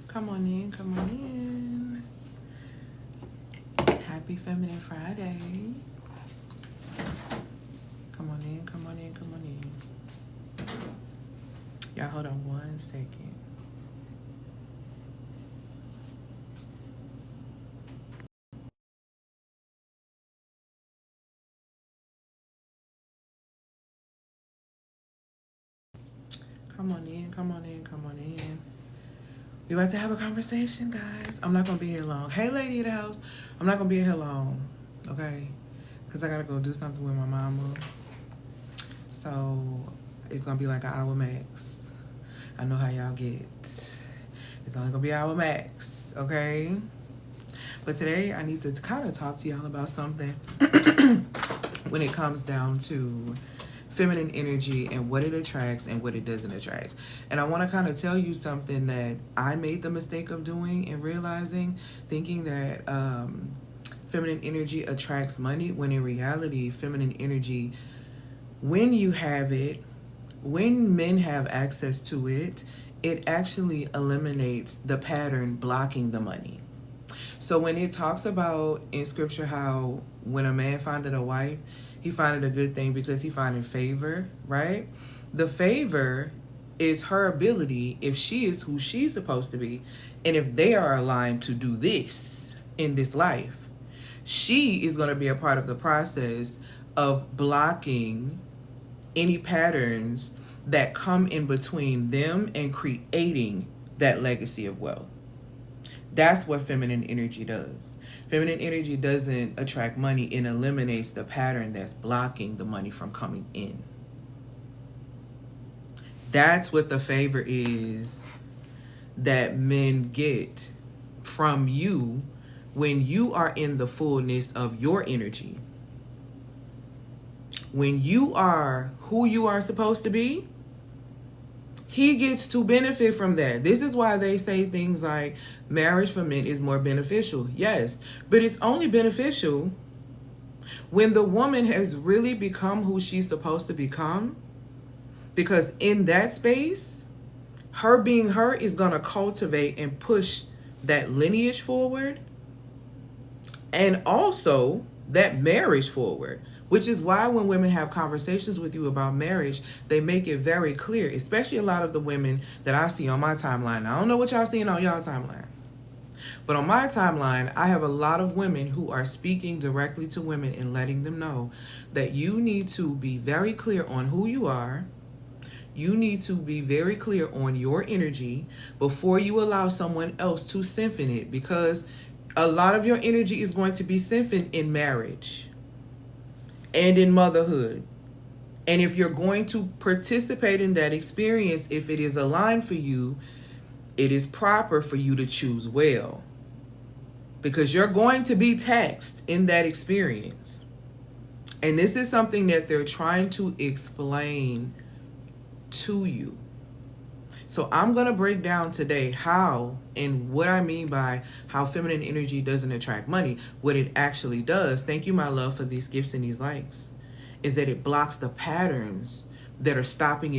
Come on in, come on in. Happy Feminine Friday. Come on in, come on in, come on in. Y'all hold on 1 second. Come on in, come on in, come on in. We about to have a conversation, guys. I'm not gonna be here long. Hey, lady of the house. I'm not gonna be here long, okay? Because I gotta go do something with my mama. So it's gonna be like an hour max. I know how y'all get. It's only gonna be an hour max, okay? But today I need to kind of talk to y'all about something when it comes down to feminine energy and what it attracts and what it doesn't attract. And I want to kind of tell you something that I made the mistake of doing and realizing, thinking that feminine energy attracts money, when in reality, feminine energy, when you have it, when men have access to it, it actually eliminates the pattern blocking the money. So when it talks about in scripture how when a man findeth a wife, he findeth a good thing because he findeth favor, right? The favor is her ability, if she is who she's supposed to be, and if they are aligned to do this in this life, she is going to be a part of the process of blocking any patterns that come in between them and creating that legacy of wealth. That's what feminine energy does. Feminine energy doesn't attract money. It eliminates the pattern that's blocking the money from coming in. That's what the favor is that men get from you when you are in the fullness of your energy. When you are who you are supposed to be, he gets to benefit from that. This is why they say things like marriage for men is more beneficial. Yes, but it's only beneficial when the woman has really become who she's supposed to become. Because in that space, her being her is going to cultivate and push that lineage forward. And also that marriage forward. Which is why when women have conversations with you about marriage, they make it very clear, especially a lot of the women that I see on my timeline. I don't know what y'all seeing on y'all timeline. But on my timeline, I have a lot of women who are speaking directly to women and letting them know that you need to be very clear on who you are. You need to be very clear on your energy before you allow someone else to siphon it. Because a lot of your energy is going to be siphoned in marriage and in motherhood. And if you're going to participate in that experience, if it is aligned for you, it is proper for you to choose well. Because you're going to be taxed in that experience. And this is something that they're trying to explain to you. So I'm going to break down today how and what I mean by how feminine energy doesn't attract money. What it actually does, thank you, my love, for these gifts and these likes, is that it blocks the patterns that are stopping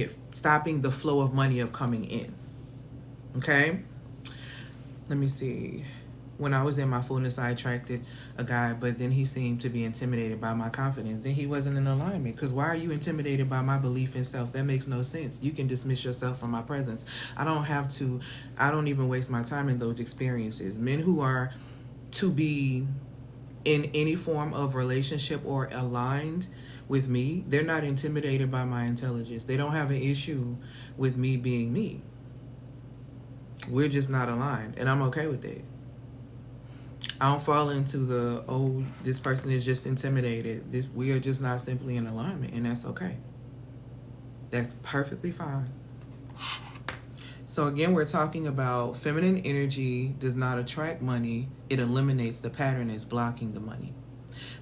the flow of money of coming in. Okay? Let me see. When I was in my fullness, I attracted a guy, but then he seemed to be intimidated by my confidence. Then he wasn't in alignment. Because why are you intimidated by my belief in self? That makes no sense. You can dismiss yourself from my presence. I don't even waste my time in those experiences. Men who are to be in any form of relationship or aligned with me, they're not intimidated by my intelligence. They don't have an issue with me being me. We're just not aligned, and I'm okay with that. I don't fall into the, this person is just intimidated. We are just not simply in alignment, and that's okay. That's perfectly fine. So again, we're talking about feminine energy does not attract money. It eliminates the pattern that's blocking the money.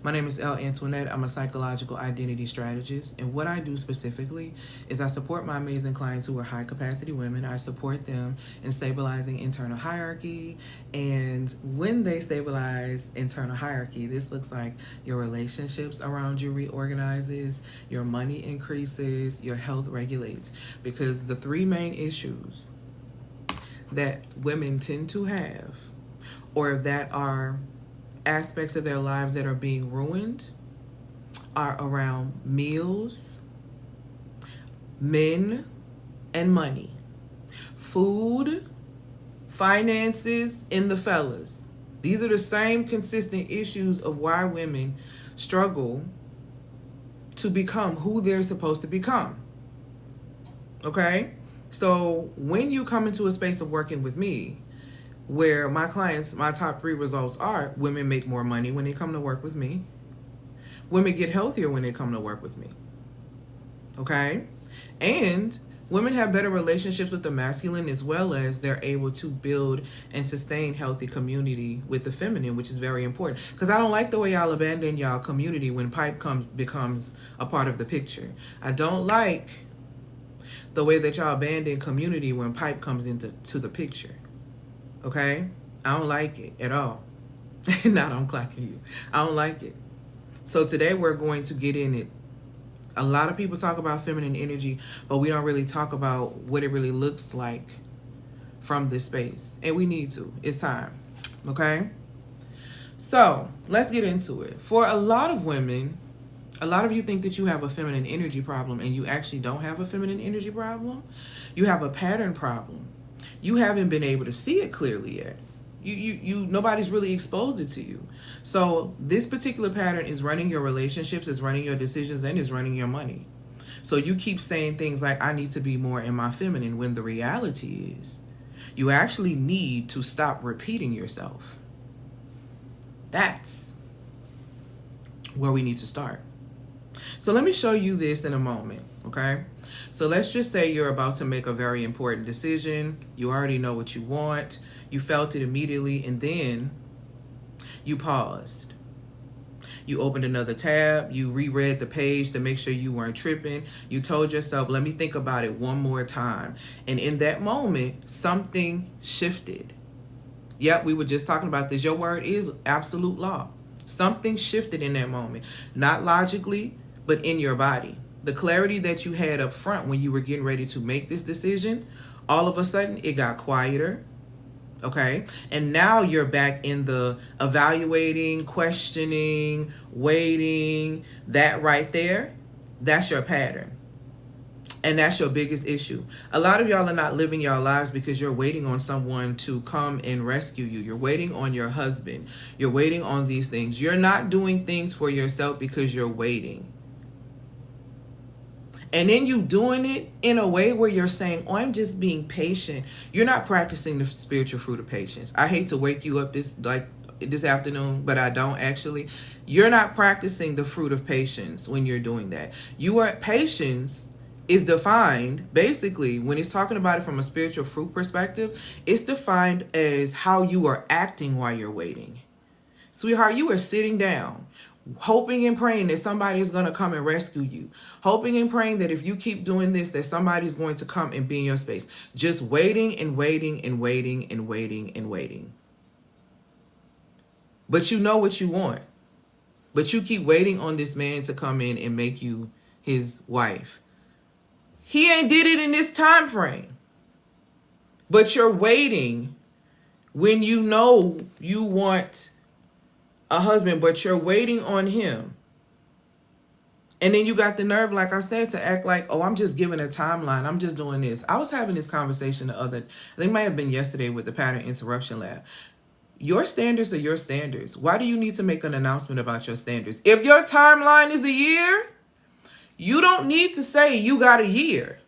My name is Elle Antoinette. I'm a psychological identity strategist. And what I do specifically is I support my amazing clients who are high capacity women. I support them in stabilizing internal hierarchy. And when they stabilize internal hierarchy, this looks like your relationships around you reorganizes, your money increases, your health regulates. Because the three main issues that women tend to have, or that are aspects of their lives that are being ruined, are around meals, men, and money. Food, finances, and the fellas. These are the same consistent issues of why women struggle to become who they're supposed to become. Okay? So when you come into a space of working with me, where my clients, my top 3 results are: women make more money when they come to work with me. Women get healthier when they come to work with me. Okay? And women have better relationships with the masculine, as well as they're able to build and sustain healthy community with the feminine, which is very important. Because I don't like the way y'all abandon y'all community when pipe becomes a part of the picture. I don't like the way that y'all abandon community when pipe comes into the picture. Okay? I don't like it at all. Not on clocking you. I don't like it. So today we're going to get in it. A lot of people talk about feminine energy, but we don't really talk about what it really looks like from this space. And we need to. It's time. Okay? So let's get into it. For a lot of women, a lot of you think that you have a feminine energy problem, and you actually don't have a feminine energy problem. You have a pattern problem. You haven't been able to see it clearly yet. Nobody's really exposed it to you. So this particular pattern is running your relationships, is running your decisions, and is running your money. So you keep saying things like, I need to be more in my feminine, when the reality is you actually need to stop repeating yourself. That's where we need to start. So let me show you this in a moment, okay? So let's just say you're about to make a very important decision. You already know what you want. You felt it immediately, and then you paused. You opened another tab. You reread the page to make sure you weren't tripping. You told yourself, let me think about it one more time. And in that moment, something shifted. Yep, we were just talking about this. Your word is absolute law. Something shifted in that moment. Not logically, but in your body. The clarity that you had up front when you were getting ready to make this decision, all of a sudden it got quieter. Okay. And now you're back in the evaluating, questioning, waiting. That right there, that's your pattern. And that's your biggest issue. A lot of y'all are not living your lives because you're waiting on someone to come and rescue you. You're waiting on your husband. You're waiting on these things. You're not doing things for yourself because you're waiting. And then you doing it in a way where you're saying, oh, I'm just being patient. You're not practicing the spiritual fruit of patience. I hate to wake you up this afternoon, but I don't actually. You're not practicing the fruit of patience when you're doing that. Patience is defined, basically, when it's talking about it from a spiritual fruit perspective, it's defined as how you are acting while you're waiting. Sweetheart, you are sitting down, hoping and praying that somebody is going to come and rescue you. Hoping and praying that if you keep doing this, that somebody's going to come and be in your space. Just waiting and waiting and waiting and waiting and waiting. But you know what you want. But you keep waiting on this man to come in and make you his wife. He ain't did it in this time frame. But you're waiting when you know you want a husband, but you're waiting on him. And then you got the nerve, like I said, to act like, oh, I'm just giving a timeline. I'm just doing this. I was having this conversation I think it might have been yesterday with the Pattern Interruption Lab. Your standards are your standards. Why do you need to make an announcement about your standards? If your timeline is a year, you don't need to say you got a year.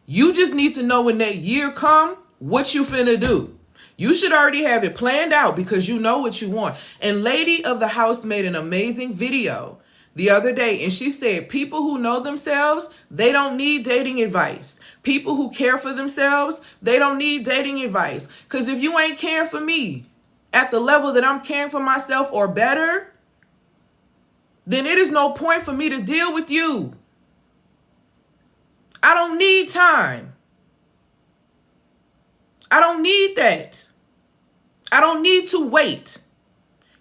You just need to know when that year come, what you finna do. You should already have it planned out because you know what you want. And Lady of the House made an amazing video the other day, and she said people who know themselves, they don't need dating advice. People who care for themselves, they don't need dating advice. Because if you ain't caring for me at the level that I'm caring for myself or better, then it is no point for me to deal with you. I don't need time. I don't need that. I don't need to wait.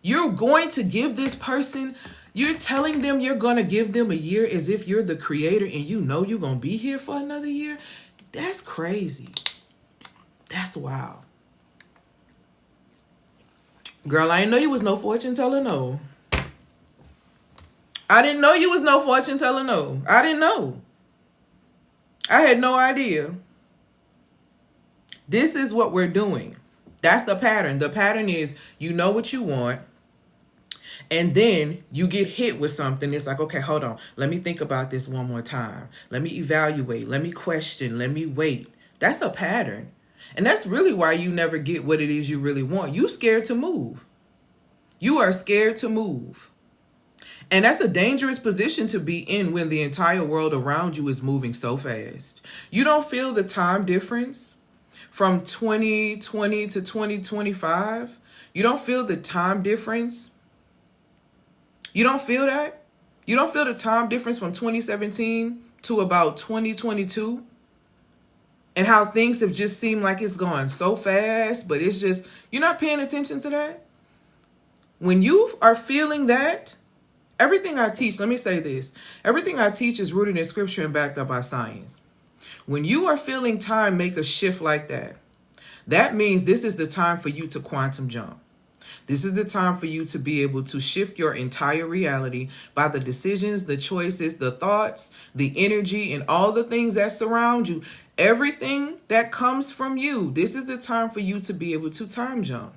You're going to give this person, you're telling them you're going to give them a year as if you're the creator and you know you're going to be here for another year. That's crazy. That's wild. Girl, I didn't know you was no fortune teller, no. I didn't know you was no fortune teller, no. I didn't know. I had no idea. This is what we're doing. That's the pattern. The pattern is you know what you want, and then you get hit with something. It's like, okay, hold on. Let me think about this one more time. Let me evaluate. Let me question. Let me wait. That's a pattern. And that's really why you never get what it is you really want. You scared to move. You are scared to move. And that's a dangerous position to be in when the entire world around you is moving so fast. You don't feel the time difference from 2020 to 2025. You don't feel the time difference. You don't feel that? You don't feel the time difference from 2017 to about 2022? And how things have just seemed like it's going so fast, but it's just, you're not paying attention to that? When you are feeling that, everything I teach, let me say this, everything I teach is rooted in scripture and backed up by science. When you are feeling time make a shift like that, that means this is the time for you to quantum jump. This is the time for you to be able to shift your entire reality by the decisions, the choices, the thoughts, the energy, and all the things that surround you. Everything that comes from you. This is the time for you to be able to time jump.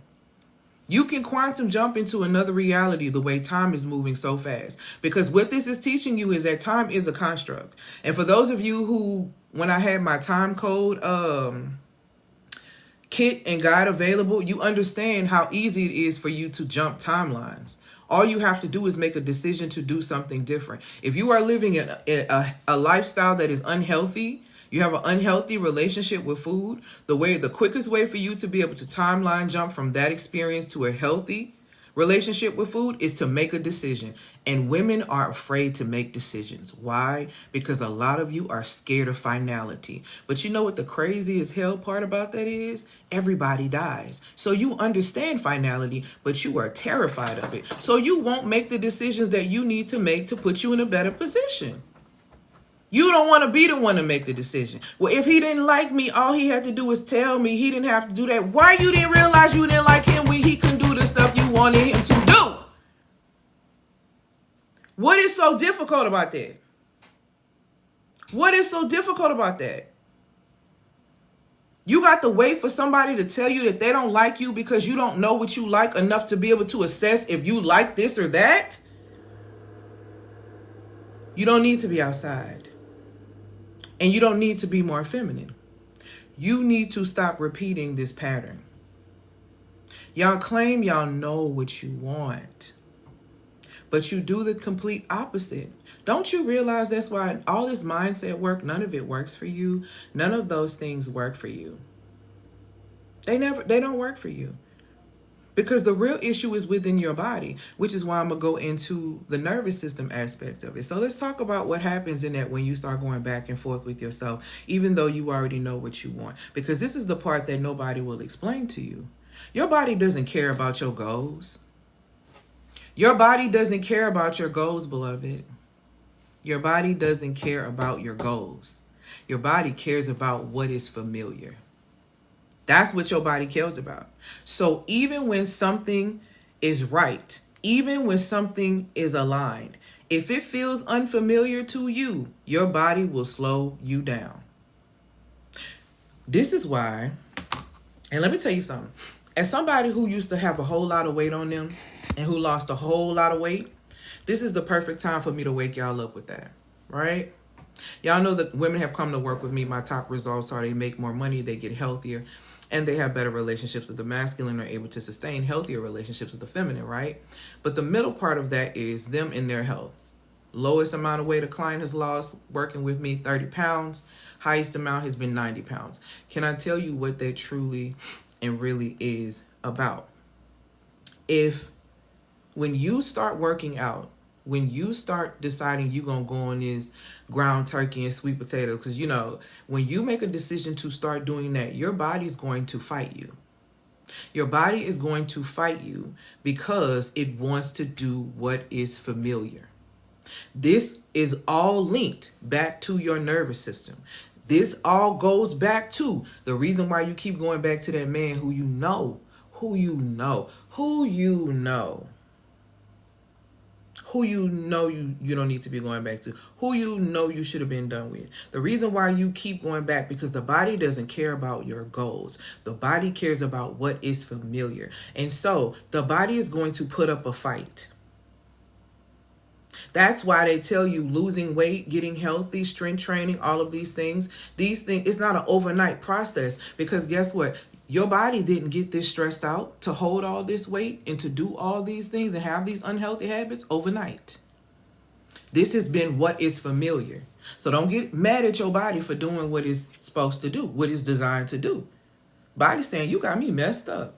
You can quantum jump into another reality the way time is moving so fast. Because what this is teaching you is that time is a construct. And for those of you who, when I had my time code kit and guide available, you understand how easy it is for you to jump timelines. All you have to do is make a decision to do something different. If you are living a lifestyle that is unhealthy, you have an unhealthy relationship with food, the quickest way for you to be able to timeline jump from that experience to a healthy relationship with food is to make a decision. And women are afraid to make decisions. Why? Because a lot of you are scared of finality. But you know what the crazy as hell part about that is? Everybody dies. So you understand finality, but you are terrified of it. So you won't make the decisions that you need to make to put you in a better position. You don't want to be the one to make the decision. Well, if he didn't like me, all he had to do was tell me. He didn't have to do that. Why you didn't realize you didn't like him when he couldn't do the stuff you wanted him to do? What is so difficult about that? What is so difficult about that? You got to wait for somebody to tell you that they don't like you because you don't know what you like enough to be able to assess if you like this or that? You don't need to be outside. And you don't need to be more feminine. You need to stop repeating this pattern. Y'all claim y'all know what you want, but you do the complete opposite. Don't you realize that's why all this mindset work, none of it works for you? None of those things work for you. They don't work for you. Because the real issue is within your body, which is why I'm going to go into the nervous system aspect of it. So let's talk about what happens in that when you start going back and forth with yourself, even though you already know what you want. Because this is the part that nobody will explain to you. Your body doesn't care about your goals. Your body doesn't care about your goals, beloved. Your body doesn't care about your goals. Your body cares about what is familiar. That's what your body cares about. So even when something is right, even when something is aligned, if it feels unfamiliar to you, your body will slow you down. This is why, and let me tell you something. As somebody who used to have a whole lot of weight on them and who lost a whole lot of weight, this is the perfect time for me to wake y'all up with that, right? Y'all know that women have come to work with me. My top results are they make more money, they get healthier, and they have better relationships with the masculine, are able to sustain healthier relationships with the feminine, right? But the middle part of that is them in their health. Lowest amount of weight a client has lost working with me, 30 pounds. Highest amount has been 90 pounds. Can I tell you what that truly and really is about? When you start working out, when you start deciding you're going to go on this ground turkey and sweet potatoes, because, you know, when you make a decision to start doing that, your body's going to fight you. Your body is going to fight you because it wants to do what is familiar. This is all linked back to your nervous system. This all goes back to the reason why you keep going back to that man who you know who you know. Who you know. Who you know you don't need to be going back to. Who you know you should have been done with. The reason why you keep going back, because the body doesn't care about your goals. The body cares about what is familiar. And so the body is going to put up a fight. That's why they tell you losing weight, getting healthy, strength training, all of these things. It's not an overnight process, because guess what? Your body didn't get this stressed out to hold all this weight and to do all these things and have these unhealthy habits overnight. This has been what is familiar. So don't get mad at your body for doing what it's supposed to do, what it's designed to do. Body saying, you got me messed up.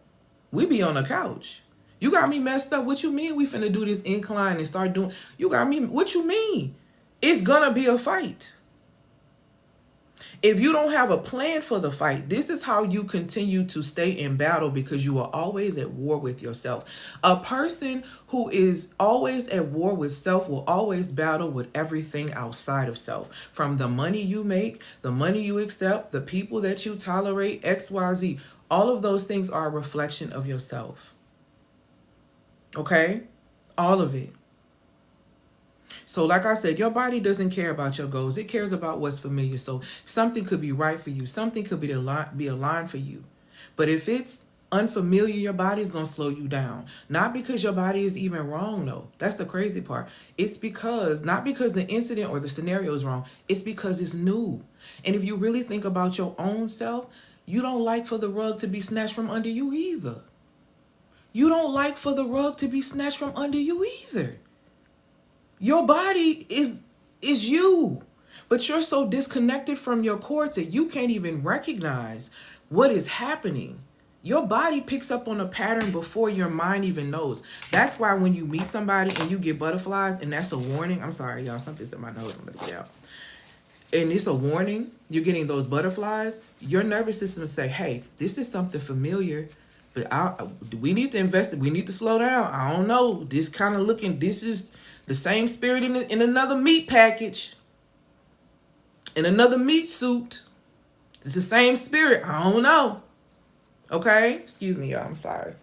We be on the couch. You got me messed up. What you mean we finna do this incline and start doing? You got me. What you mean? It's gonna be a fight. If you don't have a plan for the fight, this is how you continue to stay in battle, because you are always at war with yourself. A person who is always at war with self will always battle with everything outside of self. From the money you make, the money you accept, the people that you tolerate, XYZ. All of those things are a reflection of yourself. Okay? All of it. So like I said, your body doesn't care about your goals. It cares about what's familiar. So something could be right for you. Something could be aligned for you. But if it's unfamiliar, your body's going to slow you down. Not because your body is even wrong, though. That's the crazy part. It's because, not because the incident or the scenario is wrong. It's because it's new. And if you really think about your own self, you don't like for the rug to be snatched from under you either. You don't like for the rug to be snatched from under you either. Your body is you, but you're so disconnected from your core that you can't even recognize what is happening. Your body picks up on a pattern before your mind even knows. That's why when you meet somebody and you get butterflies, and that's a warning. I'm sorry, y'all, something's in my nose. I'm gonna get out. And it's a warning. You're getting those butterflies. Your nervous system say, hey, this is something familiar, but we need to invest it. We need to slow down. I don't know. This kind of looking, this is the same spirit in another meat package, in another meat suit. It's the same spirit. I don't know. Okay? Excuse me, y'all. I'm sorry.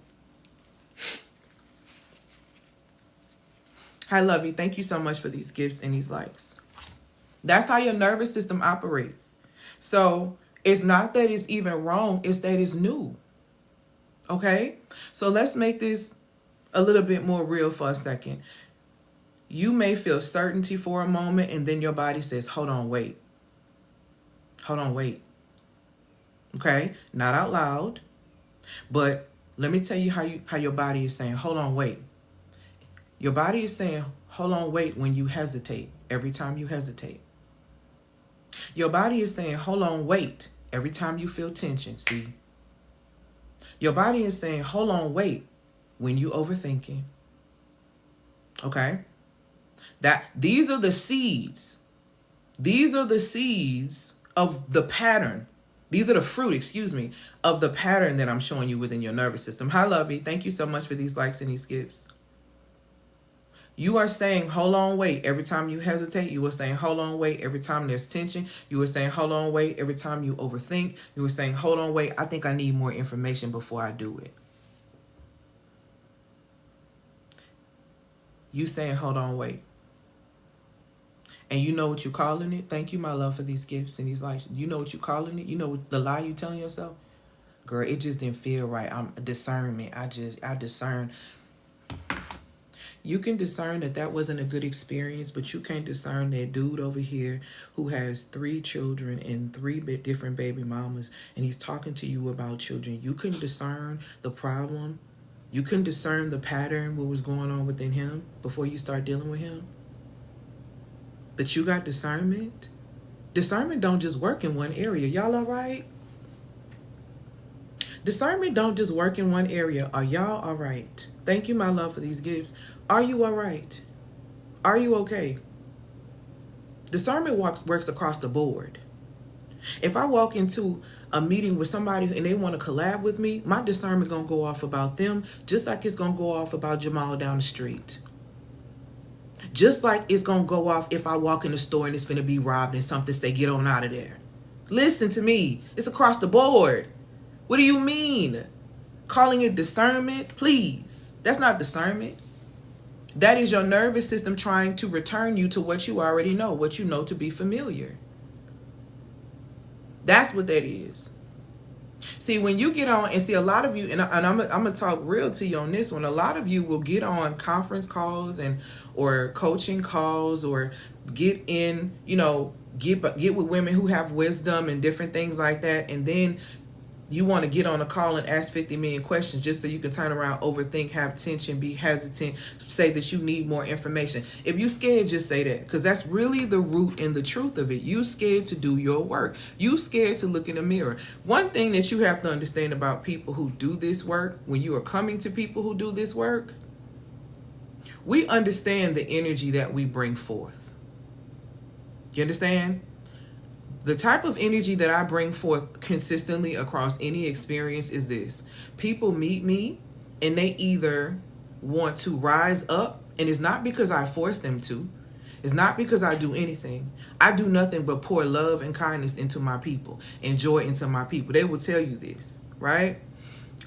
Hi, Lovey. Thank you so much for these gifts and these likes. That's how your nervous system operates. So it's not that it's even wrong. It's that it's new. Okay? So let's make this a little bit more real for a second. You may feel certainty for a moment, and then your body says, hold on, wait. Hold on, wait. Okay? Not out loud. But let me tell you how your body is saying, hold on, wait. Your body is saying, hold on, wait, when you hesitate. Every time you hesitate. Your body is saying, hold on, wait. Every time you feel tension. See? Your body is saying, hold on, wait, when you overthinking. Okay? These are the seeds. These are the seeds of the pattern. These are the fruit, of the pattern that I'm showing you within your nervous system. Hi, Lovey. Thank you so much for these likes and these gifts. You are saying, hold on, wait. Every time you hesitate, you are saying, hold on, wait. Every time there's tension, you are saying, hold on, wait. Every time you overthink, you are saying, hold on, wait. I think I need more information before I do it. You saying, hold on, wait. And you know what you're calling it? Thank you, my love, for these gifts and these likes. You know what you're calling it? You know what the lie you telling yourself? Girl, it just didn't feel right. I'm discernment. I discern. You can discern that wasn't a good experience, but you can't discern that dude over here who has 3 children and 3 different baby mamas, and he's talking to you about children. You couldn't discern the problem. You couldn't discern the pattern, what was going on within him before you start dealing with him. But you got discernment. Discernment don't just work in one area. Y'all all right? Discernment don't just work in one area. Are y'all all right? Thank you, my love, for these gifts. Are you all right? Are you okay? Discernment works across the board. If I walk into a meeting with somebody and they want to collab with me, my discernment going to go off about them just like it's going to go off about Jamal down the street. Just like it's going to go off if I walk in the store and it's going to be robbed and something say, get on out of there. Listen to me. It's across the board. What do you mean? Calling it discernment, please. That's not discernment. That is your nervous system trying to return you to what you already know, what you know to be familiar. That's what that is. See, when you get on, and see a lot of you, and I'm going to talk real to you on this one, a lot of you will get on conference calls or coaching calls or get in, get with women who have wisdom and different things like that, and then you want to get on a call and ask 50 million questions just so you can turn around, overthink, have tension, be hesitant, say that you need more information. If you scared, just say that, because that's really the root and the truth of it. You scared to do your work. You scared to look in the mirror. One thing that you have to understand about people who do this work, when you are coming to people who do this work, we understand the energy that we bring forth. You understand? The type of energy that I bring forth consistently across any experience is this. People meet me and they either want to rise up, and it's not because I force them to. It's not because I do anything. I do nothing but pour love and kindness into my people and joy into my people. They will tell you this, right?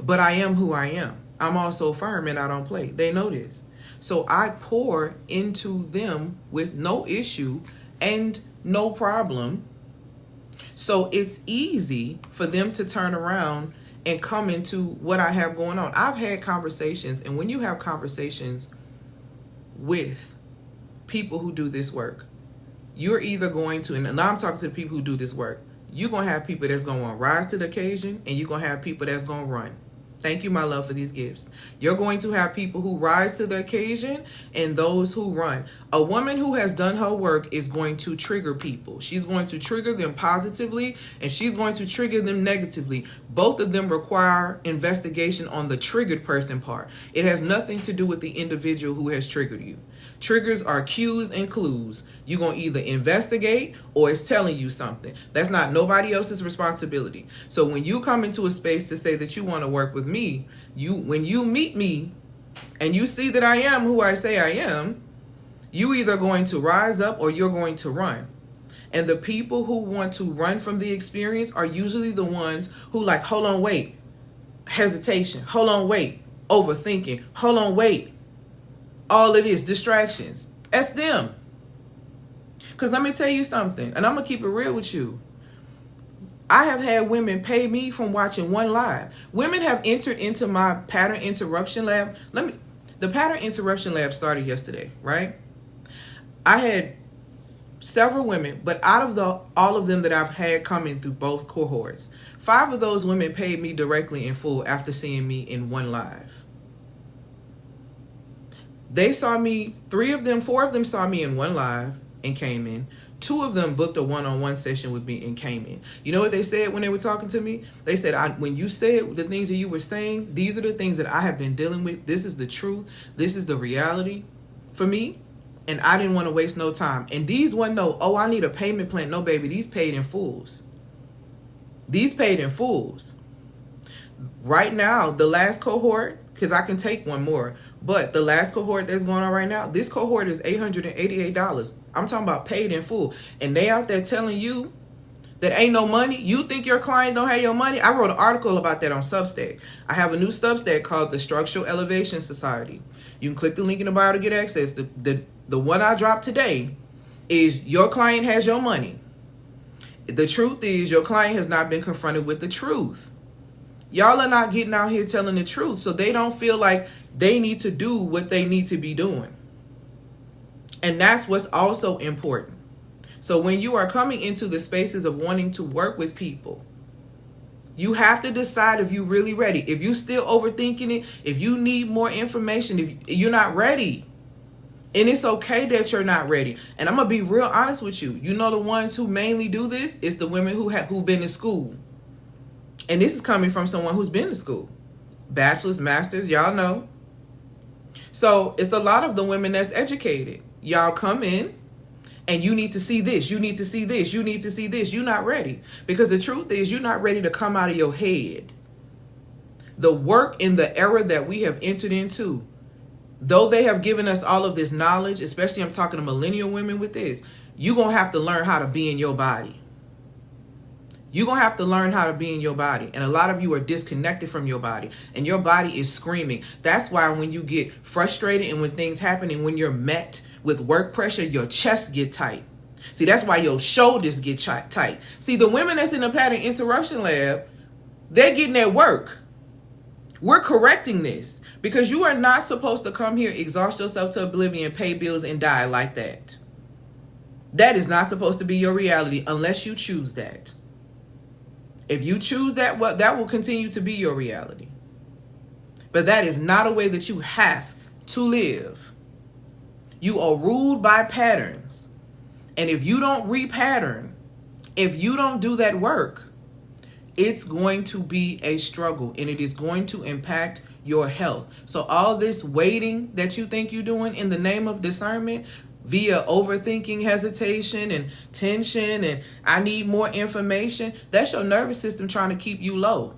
But I am who I am. I'm also firm and I don't play. They know this. So I pour into them with no issue and no problem. So it's easy for them to turn around and come into what I have going on. I've had conversations, and when you have conversations with people who do this work, you're either going to, and now I'm talking to the people who do this work, you're going to have people that's going to rise to the occasion, and you're going to have people that's going to run. Thank you, my love, for these gifts. You're going to have people who rise to the occasion and those who run. A woman who has done her work is going to trigger people. She's going to trigger them positively and she's going to trigger them negatively. Both of them require investigation on the triggered person part. It has nothing to do with the individual who has triggered you. Triggers are cues and clues. You're going to either investigate or it's telling you something. That's not nobody else's responsibility. So when you come into a space to say that you want to work with me, when you meet me and you see that I am who I say I am, you either going to rise up or you're going to run. And the people who want to run from the experience are usually the ones who like, hold on, wait, hesitation, hold on, wait, overthinking, hold on, wait. All it is, distractions. That's them. Because let me tell you something, and I'm going to keep it real with you. I have had women pay me from watching one live. Women have entered into my pattern interruption lab. The pattern interruption lab started yesterday, right? I had several women, but out of all of them that I've had coming through both cohorts, 5 of those women paid me directly in full after seeing me in one live. They saw me, 4 of them saw me in one live and came in. 2 of them booked a one-on-one session with me and came in. You know what they said when they were talking to me? They said, when you said the things that you were saying, these are the things that I have been dealing with. This is the truth. This is the reality for me. And I didn't want to waste no time. And these one know, oh, I need a payment plan. No, baby, these paid in fulls. These paid in fulls. Right now, the last cohort, because I can take one more, but the last cohort that's going on right now, this cohort is $888. I'm talking about paid in full. And they out there telling you that ain't no money. You think your client don't have your money? I wrote an article about that on Substack. I have a new Substack called the Structural Elevation Society. You can click the link in the bio to get access. The one I dropped today is your client has your money. The truth is your client has not been confronted with the truth. Y'all are not getting out here telling the truth, so they don't feel like they need to do what they need to be doing. And that's what's also important. So when you are coming into the spaces of wanting to work with people, you have to decide if you're really ready. If you're still overthinking it, if you need more information, if you're not ready. And it's okay that you're not ready. And I'm going to be real honest with you. You know the ones who mainly do this is the women who've been to school. And this is coming from someone who's been to school. Bachelor's, master's, y'all know. So it's a lot of the women that's educated. Y'all come in and you need to see this. You need to see this. You need to see this. You're not ready. Because the truth is you're not ready to come out of your head. The work in the era that we have entered into, though they have given us all of this knowledge, especially I'm talking to millennial women with this, you're going to have to learn how to be in your body. You're going to have to learn how to be in your body. And a lot of you are disconnected from your body. And your body is screaming. That's why when you get frustrated and when things happen and when you're met with work pressure, your chest get tight. See, that's why your shoulders get tight. See, the women that's in the pattern interruption lab, they're getting at work. We're correcting this because you are not supposed to come here, exhaust yourself to oblivion, pay bills, and die like that. That is not supposed to be your reality unless you choose that. If you choose that, well, that will continue to be your reality. But that is not a way that you have to live. You are ruled by patterns. And if you don't repattern, if you don't do that work, it's going to be a struggle and it is going to impact your health. So all this waiting that you think you're doing in the name of discernment via overthinking, hesitation, and tension, and I need more information, that's your nervous system trying to keep you low.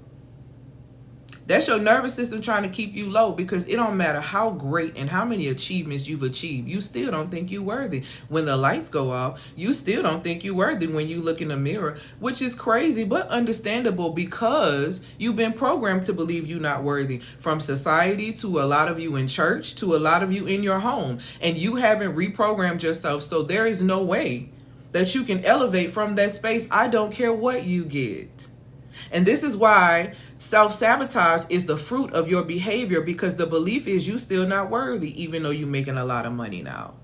That's your nervous system trying to keep you low because it don't matter how great and how many achievements you've achieved. You still don't think you're worthy. When the lights go off, you still don't think you're worthy when you look in the mirror, which is crazy but understandable because you've been programmed to believe you're not worthy from society to a lot of you in church to a lot of you in your home. And you haven't reprogrammed yourself. So there is no way that you can elevate from that space. I don't care what you get. And this is why self-sabotage is the fruit of your behavior because the belief is you still not worthy even though you're making a lot of money now.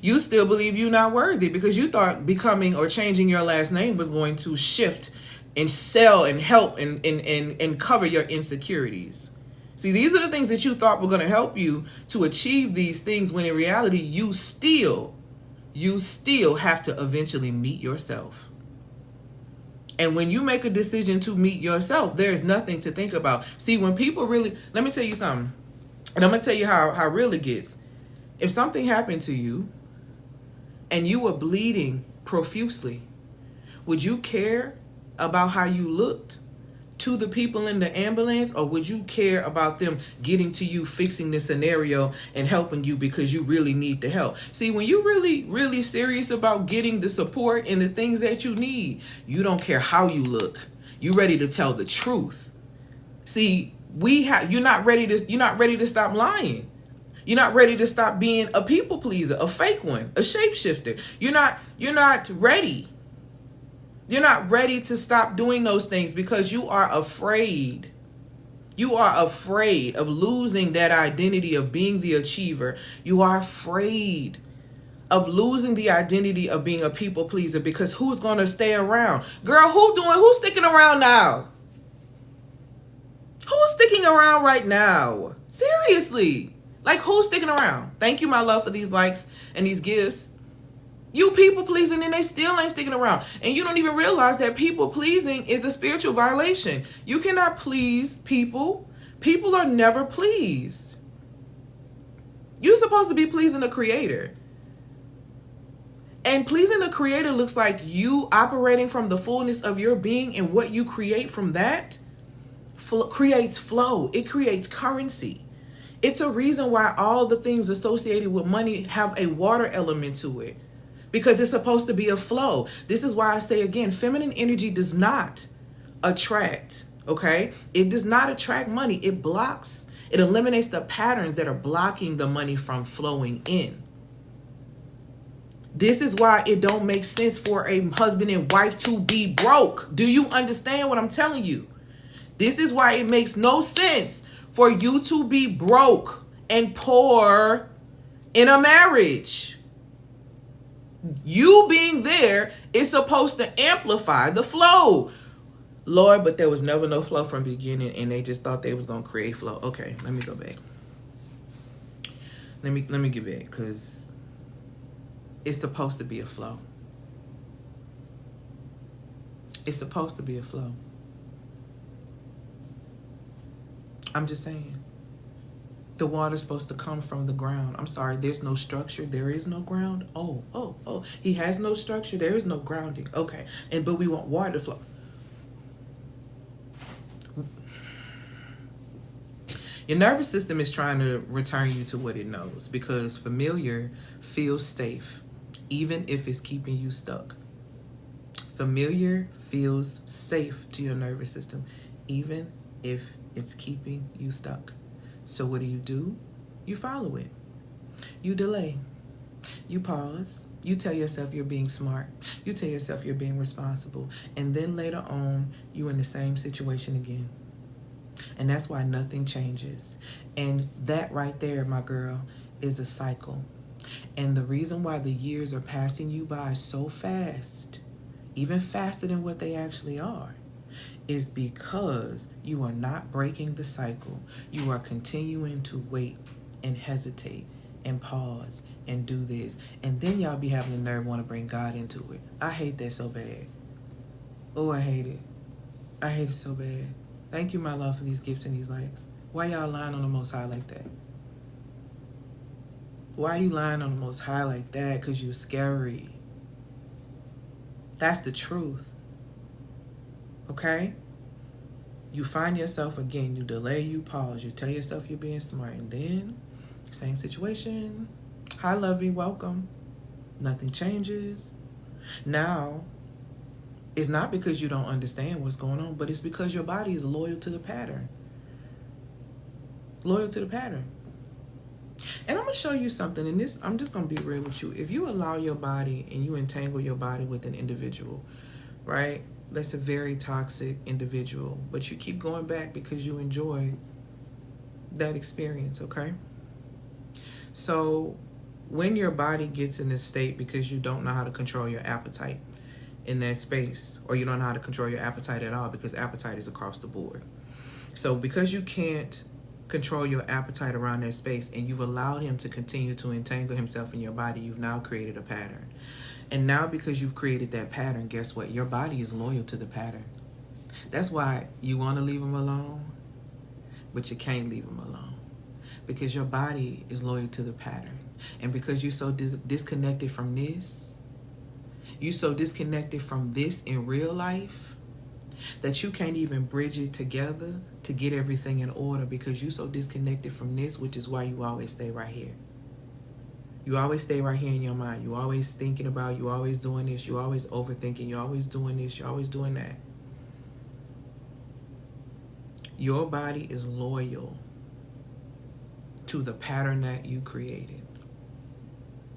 You still believe you're not worthy because you thought becoming or changing your last name was going to shift and sell and help and cover your insecurities. See, these are the things that you thought were going to help you to achieve these things when in reality you still have to eventually meet yourself. And when you make a decision to meet yourself, there is nothing to think about. See, when people really, let me tell you something, and I'm going to tell you how real it gets. If something happened to you and you were bleeding profusely, would you care about how you looked to the people in the ambulance, or would you care about them getting to you, fixing the scenario and helping you because you really need the help? See, when you're really serious about getting the support and the things that you need, you don't care how you look. You're ready to tell the truth. See, you're not ready to stop lying. You're not ready to stop being a people pleaser, a fake one, a shapeshifter. You're not ready. You're not ready to stop doing those things because you are afraid. You are afraid of losing that identity of being the achiever. You are afraid of losing the identity of being a people pleaser because who's going to stay around? Girl, who's sticking around now? Who's sticking around right now? Seriously. Like, who's sticking around? Thank you, my love, for these likes and these gifts. You people pleasing and they still ain't sticking around. And you don't even realize that people pleasing is a spiritual violation. You cannot please people. People are never pleased. You're supposed to be pleasing the Creator. And pleasing the Creator looks like you operating from the fullness of your being, and what you create from that creates flow. It creates currency. It's a reason why all the things associated with money have a water element to it. Because it's supposed to be a flow. This is why I say again, feminine energy does not attract, okay? It does not attract money. It blocks. It eliminates the patterns that are blocking the money from flowing in. This is why it don't make sense for a husband and wife to be broke. Do you understand what I'm telling you? This is why it makes no sense for you to be broke and poor in a marriage. You being there is supposed to amplify the flow. Lord, but there was never no flow from the beginning and they just thought they was going to create flow. Okay, let me go back. Let me get back because it's supposed to be a flow. It's supposed to be a flow. I'm just saying. The water's supposed to come from the ground. I'm sorry, there's no structure. There is no ground. Oh. He has no structure. There is no grounding. Okay. But we want water to flow. Your nervous system is trying to return you to what it knows because familiar feels safe, even if it's keeping you stuck. Familiar feels safe to your nervous system, even if it's keeping you stuck. So what do? You follow it. You delay. You pause. You tell yourself you're being smart. You tell yourself you're being responsible. And then later on, you're in the same situation again. And that's why nothing changes. And that right there, my girl, is a cycle. And the reason why the years are passing you by so fast, even faster than what they actually are, is because you are not breaking the cycle. You are continuing to wait and hesitate and pause and do this. And then y'all be having the nerve want to bring God into it. I hate that so bad. Oh, I hate it. I hate it so bad. Thank you, my love, for these gifts and these likes. Why y'all lying on the Most High like that? Why you lying on the Most High like that? Because you're scary. That's the truth. Okay? You find yourself again, you delay, you pause, you tell yourself you're being smart, and then, same situation. Hi, lovey, welcome. Nothing changes. Now, it's not because you don't understand what's going on, but it's because your body is loyal to the pattern. Loyal to the pattern. And I'm going to show you something, and this, I'm just going to be real with you. If you allow your body and you entangle your body with an individual, right, that's a very toxic individual, but you keep going back because you enjoy that experience, okay? So when your body gets in this state because you don't know how to control your appetite in that space, or you don't know how to control your appetite at all, because appetite is across the board. So because you can't control your appetite around that space and you've allowed him to continue to entangle himself in your body, you've now created a pattern. And now because you've created that pattern, guess what? Your body is loyal to the pattern. That's why you want to leave him alone, but you can't leave him alone. Because your body is loyal to the pattern. And because you're so disconnected from this, you're so disconnected from this in real life, that you can't even bridge it together to get everything in order, because you're so disconnected from this, which is why you always stay right here. You always stay right here in your mind. You always thinking about, you always doing this, you always overthinking, you always doing this, you always doing that. Your body is loyal to the pattern that you created.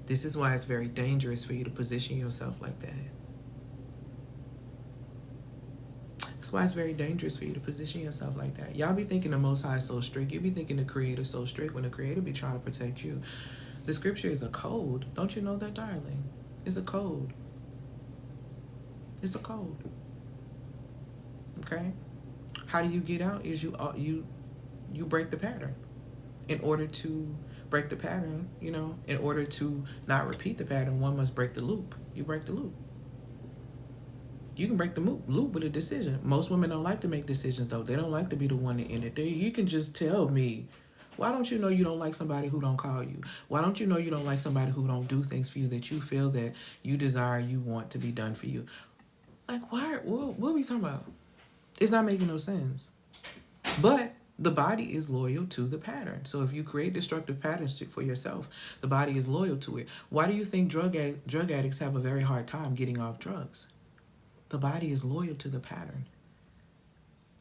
This is why it's very dangerous for you to position yourself like that. That's why it's very dangerous for you to position yourself like that. Y'all be thinking the Most High is so strict. You be thinking the Creator is so strict when the Creator be trying to protect you. The scripture is a code. Don't you know that, darling? It's a code. It's a code. Okay? How do you get out? Is you break the pattern. In order to break the pattern, in order to not repeat the pattern, one must break the loop. You break the loop. You can break the loop with a decision. Most women don't like to make decisions, though. They don't like to be the one to end it. You can just tell me, why don't you know you don't like somebody who don't call you? Why don't you know you don't like somebody who don't do things for you that you feel that you desire, you want to be done for you? Like, why? What are we talking about? It's not making no sense. But the body is loyal to the pattern. So if you create destructive patterns for yourself, the body is loyal to it. Why do you think drug addicts have a very hard time getting off drugs? The body is loyal to the pattern.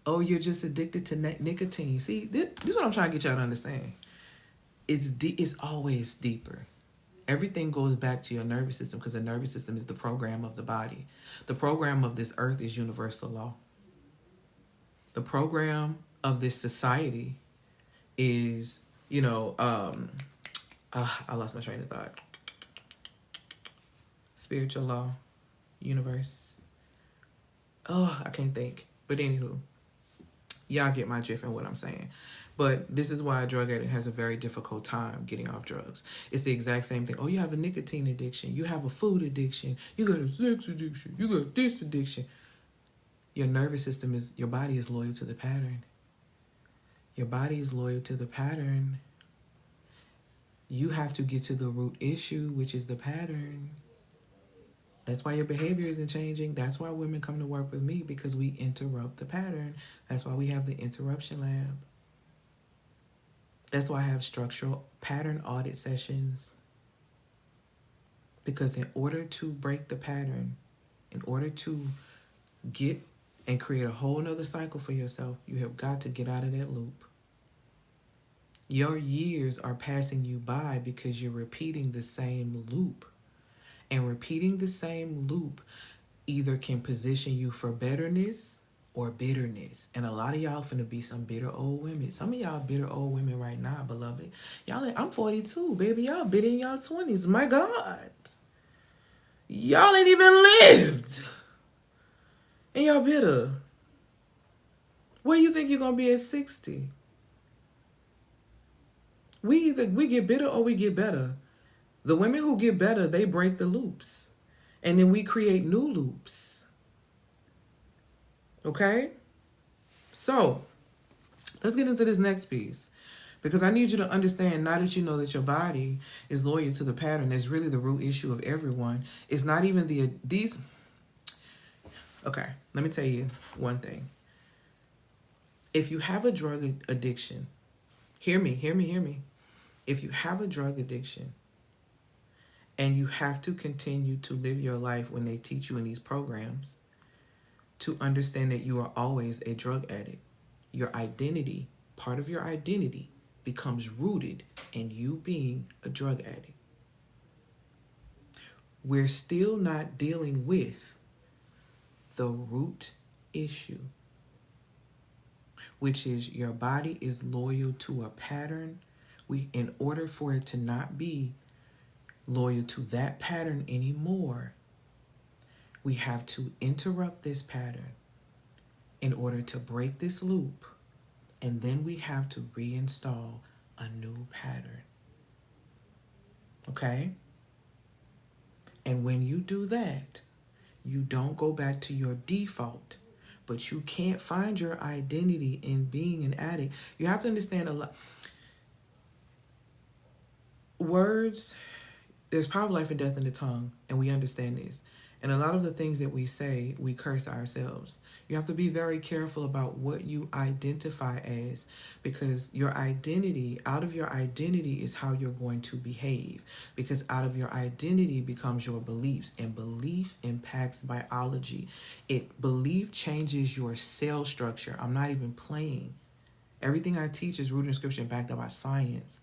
Oh, you're just addicted to nicotine. See, this is what I'm trying to get y'all to understand. It's always deeper. Everything goes back to your nervous system, because the nervous system is the program of the body. The program of this earth is universal law. The program of this society is, I lost my train of thought. Spiritual law, universe. Oh, I can't think. But anywho, y'all get my drift in what I'm saying. But this is why a drug addict has a very difficult time getting off drugs. It's the exact same thing. Oh, you have a nicotine addiction. You have a food addiction. You got a sex addiction. You got this addiction. Your nervous system your body is loyal to the pattern. Your body is loyal to the pattern. You have to get to the root issue, which is the pattern. That's why your behavior isn't changing. That's why women come to work with me, because we interrupt the pattern. That's why we have the interruption lab. That's why I have structural pattern audit sessions. Because in order to break the pattern, In order to get and create a whole nother cycle for yourself, you have got to get out of that loop. Your years are passing you by because you're repeating the same loop. And repeating the same loop either can position you for betterness or bitterness. And a lot of y'all finna be some bitter old women. Some of y'all bitter old women right now, beloved. I'm 42, baby. Y'all bitter in y'all 20s. My God. Y'all ain't even lived. And y'all bitter. Where you think you're gonna be at 60? We get bitter or we get better. The women who get better, they break the loops. And then we create new loops. Okay? So, let's get into this next piece. Because I need you to understand, now that you know that your body is loyal to the pattern, that's really the root issue of everyone. It's not even these. Okay, let me tell you one thing. If you have a drug addiction, hear me. If you have a drug addiction and you have to continue to live your life when they teach you in these programs to understand that you are always a drug addict, your identity, part of your identity, becomes rooted in you being a drug addict. We're still not dealing with the root issue, which is your body is loyal to a pattern. In order for it to not be loyal to that pattern anymore, we have to interrupt this pattern in order to break this loop, and then we have to reinstall a new pattern. Okay? And when you do that, you don't go back to your default, but you can't find your identity in being an addict. You have to understand a lot. Words, there's power of life and death in the tongue, and we understand this. And a lot of the things that we say, we curse ourselves. You have to be very careful about what you identify as, because your identity, out of your identity is how you're going to behave, because out of your identity becomes your beliefs, and belief impacts biology. Belief changes your cell structure. I'm not even playing. Everything I teach is rooted in scripture and backed up by science.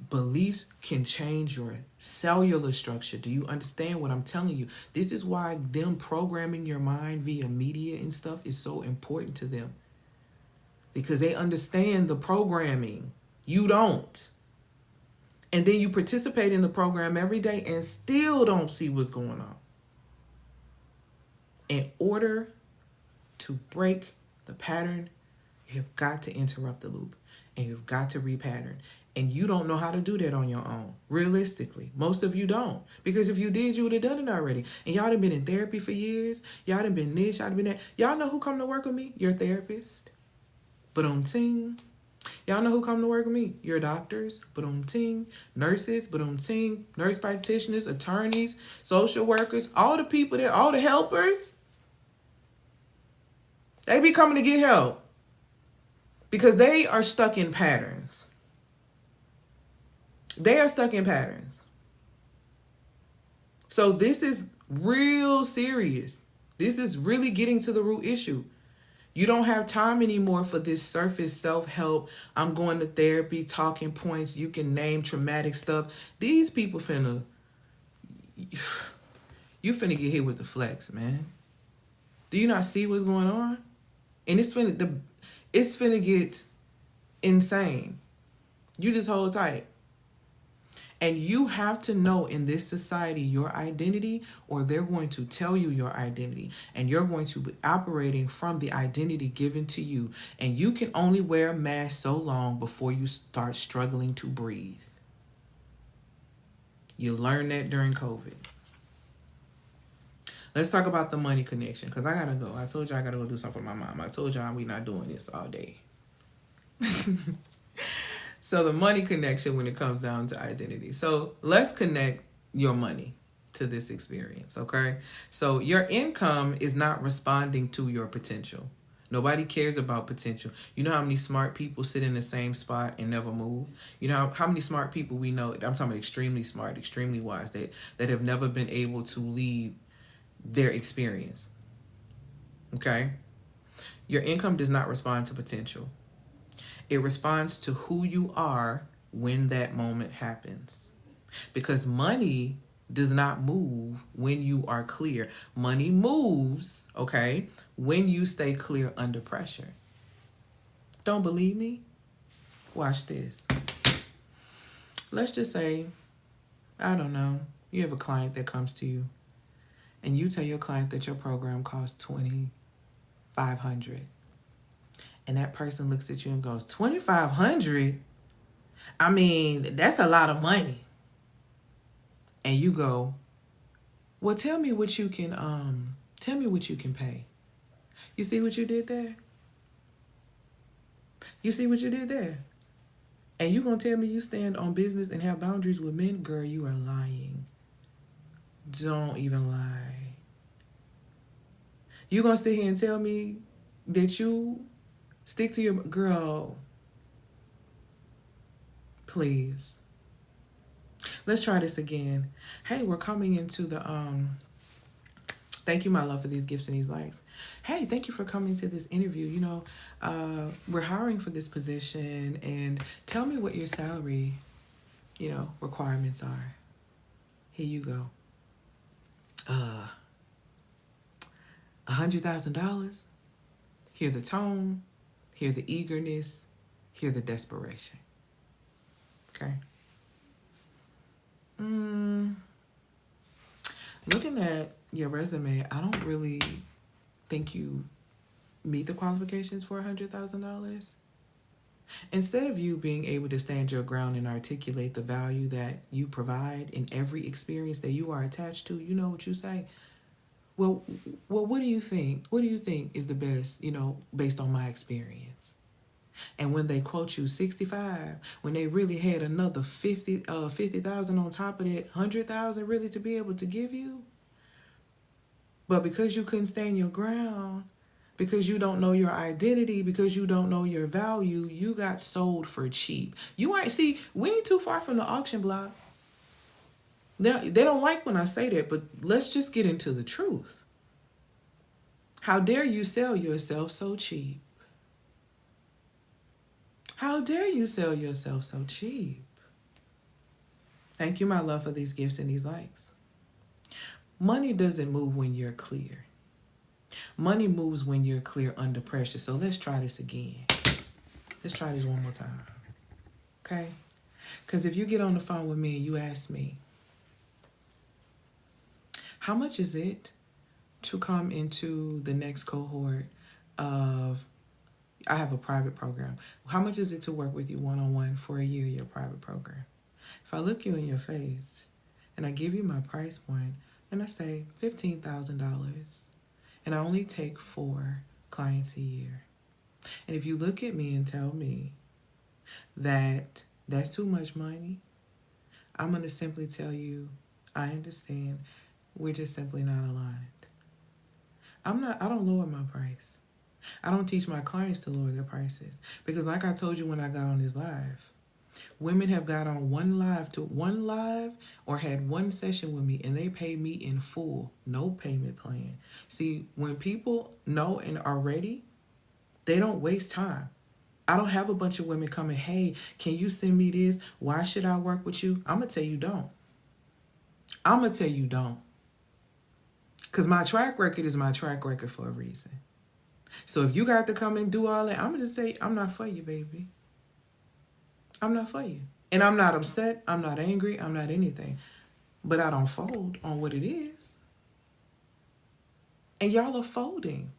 Beliefs can change your cellular structure. Do you understand what I'm telling you? This is why them programming your mind via media and stuff is so important to them. Because they understand the programming. You don't. And then you participate in the program every day and still don't see what's going on. In order to break the pattern, you've got to interrupt the loop. And you've got to repattern. And you don't know how to do that on your own. Realistically, most of you don't. Because if you did, you would have done it already. And y'all done been in therapy for years. Y'all done been this, y'all done been that. Y'all know who come to work with me? Your therapist. Ba-dum-ting. Y'all know who come to work with me? Your doctors. Ba-dum-ting. Nurses. Ba-dum-ting. Nurse practitioners, attorneys, social workers, all the people there, all the helpers. They be coming to get help. Because they are stuck in patterns. They are stuck in patterns. So this is real serious. This is really getting to the root issue. You don't have time anymore for this surface self-help. I'm going to therapy, talking points. You can name traumatic stuff. These people you finna get hit with the flex, man. Do you not see what's going on? And it's finna get insane. You just hold tight. And you have to know in this society your identity, or they're going to tell you your identity. And you're going to be operating from the identity given to you. And you can only wear a mask so long before you start struggling to breathe. You learned that during COVID. Let's talk about the money connection, because I got to go. I told you I got to go do something for my mom. I told y'all we not doing this all day. So the money connection when it comes down to identity. So let's connect your money to this experience, okay? So your income is not responding to your potential. Nobody cares about potential. You know how many smart people sit in the same spot and never move? You know how many smart people we know, I'm talking about extremely smart, extremely wise, that have never been able to leave their experience. Okay? Your income does not respond to potential. It responds to who you are when that moment happens. Because money does not move when you are clear. Money moves, okay, when you stay clear under pressure. Don't believe me? Watch this. Let's just say, I don't know, you have a client that comes to you and you tell your client that your program costs $2,500. And that person looks at you and goes, $2,500? I mean, that's a lot of money. And you go, well, tell me what you can pay. You see what you did there? You see what you did there? And you gonna tell me you stand on business and have boundaries with men? Girl, you are lying. Don't even lie. You gonna sit here and tell me that you stick to your girl? Please. Let's try this again. Hey, we're coming into the thank you, my love, for these gifts and these likes. Hey, thank you for coming to this interview. You know, we're hiring for this position, and tell me what your salary, requirements are. Here you go. $100,000. Hear the tone, hear the eagerness, hear the desperation. Okay. Looking at your resume, I don't really think you meet the qualifications for $100,000. Instead of you being able to stand your ground and articulate the value that you provide in every experience that you are attached to, you know what you say? Well, what do you think? What do you think is the best, based on my experience? And when they quote you 65, when they really had another 50,000 on top of that 100,000 really to be able to give you, but because you couldn't stand your ground, because you don't know your identity, because you don't know your value, you got sold for cheap. We ain't too far from the auction block. They don't like when I say that, but let's just get into the truth. How dare you sell yourself so cheap? How dare you sell yourself so cheap? Thank you, my love, for these gifts and these likes. Money doesn't move when you're clear. Money moves when you're clear under pressure. So let's try this again. Let's try this one more time. Okay? Because if you get on the phone with me and you ask me, how much is it to come into the next cohort of, I have a private program. How much is it to work with you one-on-one for a year, your private program? If I look you in your face and I give you my price point and I say $15,000 and I only take 4 clients a year. And if you look at me and tell me that that's too much money, I'm going to simply tell you, I understand, we're just simply not aligned. I don't lower my price. I don't teach my clients to lower their prices. Because like I told you when I got on this live, women have got on one live or had one session with me and they pay me in full, no payment plan. See, when people know and are ready, they don't waste time. I don't have a bunch of women coming, hey, can you send me this? Why should I work with you? I'm going to tell you don't. I'm going to tell you don't. Because my track record is my track record for a reason. So if you got to come and do all that, I'm going to just say, I'm not for you, baby. I'm not for you. And I'm not upset. I'm not angry. I'm not anything. But I don't fold on what it is. And y'all are folding.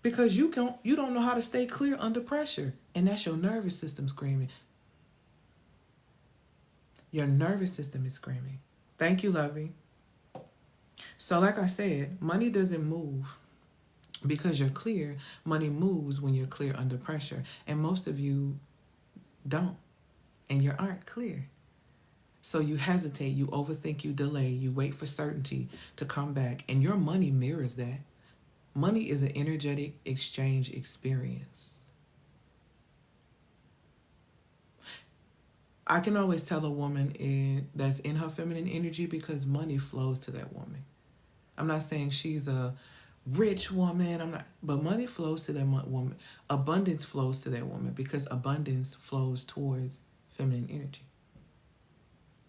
Because you don't know how to stay clear under pressure. And that's your nervous system screaming. Your nervous system is screaming. Thank you, lovey. So like I said, money doesn't move because you're clear. Money moves when you're clear under pressure. And most of you don't. And you aren't clear. So you hesitate, you overthink, you delay, you wait for certainty to come back. And your money mirrors that. Money is an energetic exchange experience. I can always tell a woman that's in her feminine energy because money flows to that woman. I'm not saying she's a rich woman. I'm not, but money flows to that woman. Abundance flows to that woman because abundance flows towards feminine energy.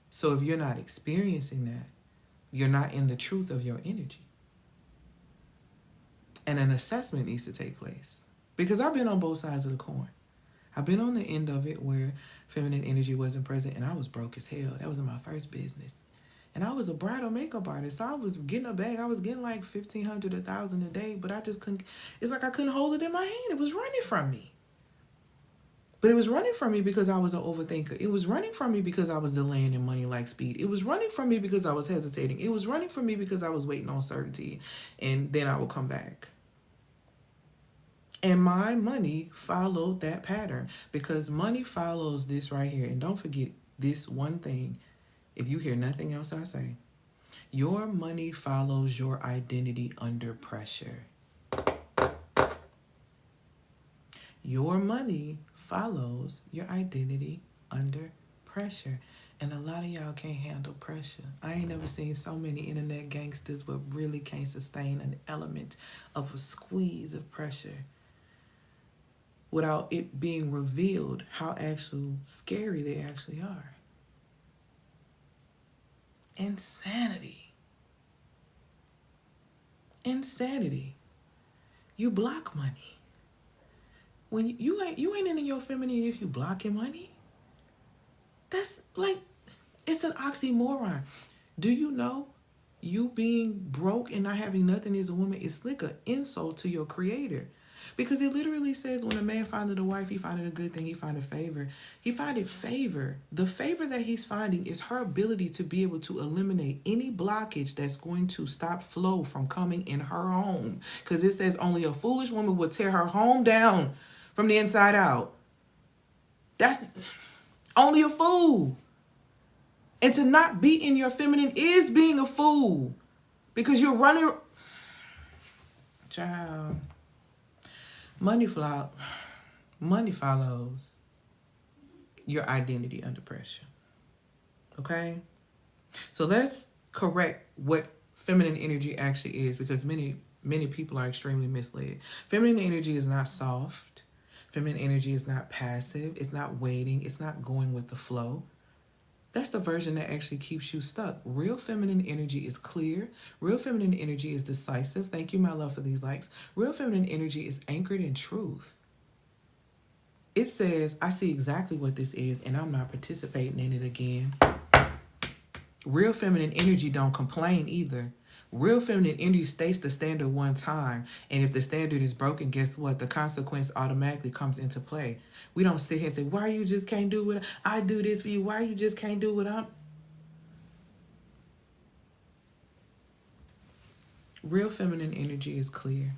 So if you're not experiencing that, you're not in the truth of your energy. And an assessment needs to take place. Because I've been on both sides of the coin. I've been on the end of it where feminine energy wasn't present and I was broke as hell. That was in my first business. And I was a bridal makeup artist. So I was getting a bag. I was getting like $1,500, $1,000 a day, but I just couldn't. It's like I couldn't hold it in my hand. It was running from me. But it was running from me because I was an overthinker. It was running from me because I was delaying in money like speed. It was running from me because I was hesitating. It was running from me because I was waiting on certainty. And then I would come back. And my money followed that pattern because money follows this right here. And don't forget this one thing. If you hear nothing else I say, your money follows your identity under pressure. Your money follows your identity under pressure. And a lot of y'all can't handle pressure. I ain't never seen so many internet gangsters but really can't sustain an element of a squeeze of pressure without it being revealed how actually scary they actually are. Insanity. Insanity. You block money. When you ain't in your feminine if you blocking money. That's like, it's an oxymoron. Do you know you being broke and not having nothing as a woman is like an insult to your creator? Because it literally says when a man findeth a wife, he findeth a good thing, he findeth favor. He findeth favor. The favor that he's finding is her ability to be able to eliminate any blockage that's going to stop flow from coming in her home. Because it says only a foolish woman would tear her home down from the inside out. That's only a fool. And to not be in your feminine is being a fool. Because you're running. Child. Money follows your identity under pressure. Okay? So let's correct what feminine energy actually is, because many people are extremely misled. Feminine energy is not soft. Feminine energy is not passive. It's not waiting. It's not going with the flow. That's the version that actually keeps you stuck. Real feminine energy is clear. Real feminine energy is decisive. Thank you, my love, for these likes. Real feminine energy is anchored in truth. It says, I see exactly what this is, and I'm not participating in it again. Real feminine energy don't complain either. Real feminine energy states the standard one time, and if the standard is broken, guess what? The consequence automatically comes into play. We don't sit here and say, why you just can't do what I do this for you? Why you just can't do what I'm... Real feminine energy is clear.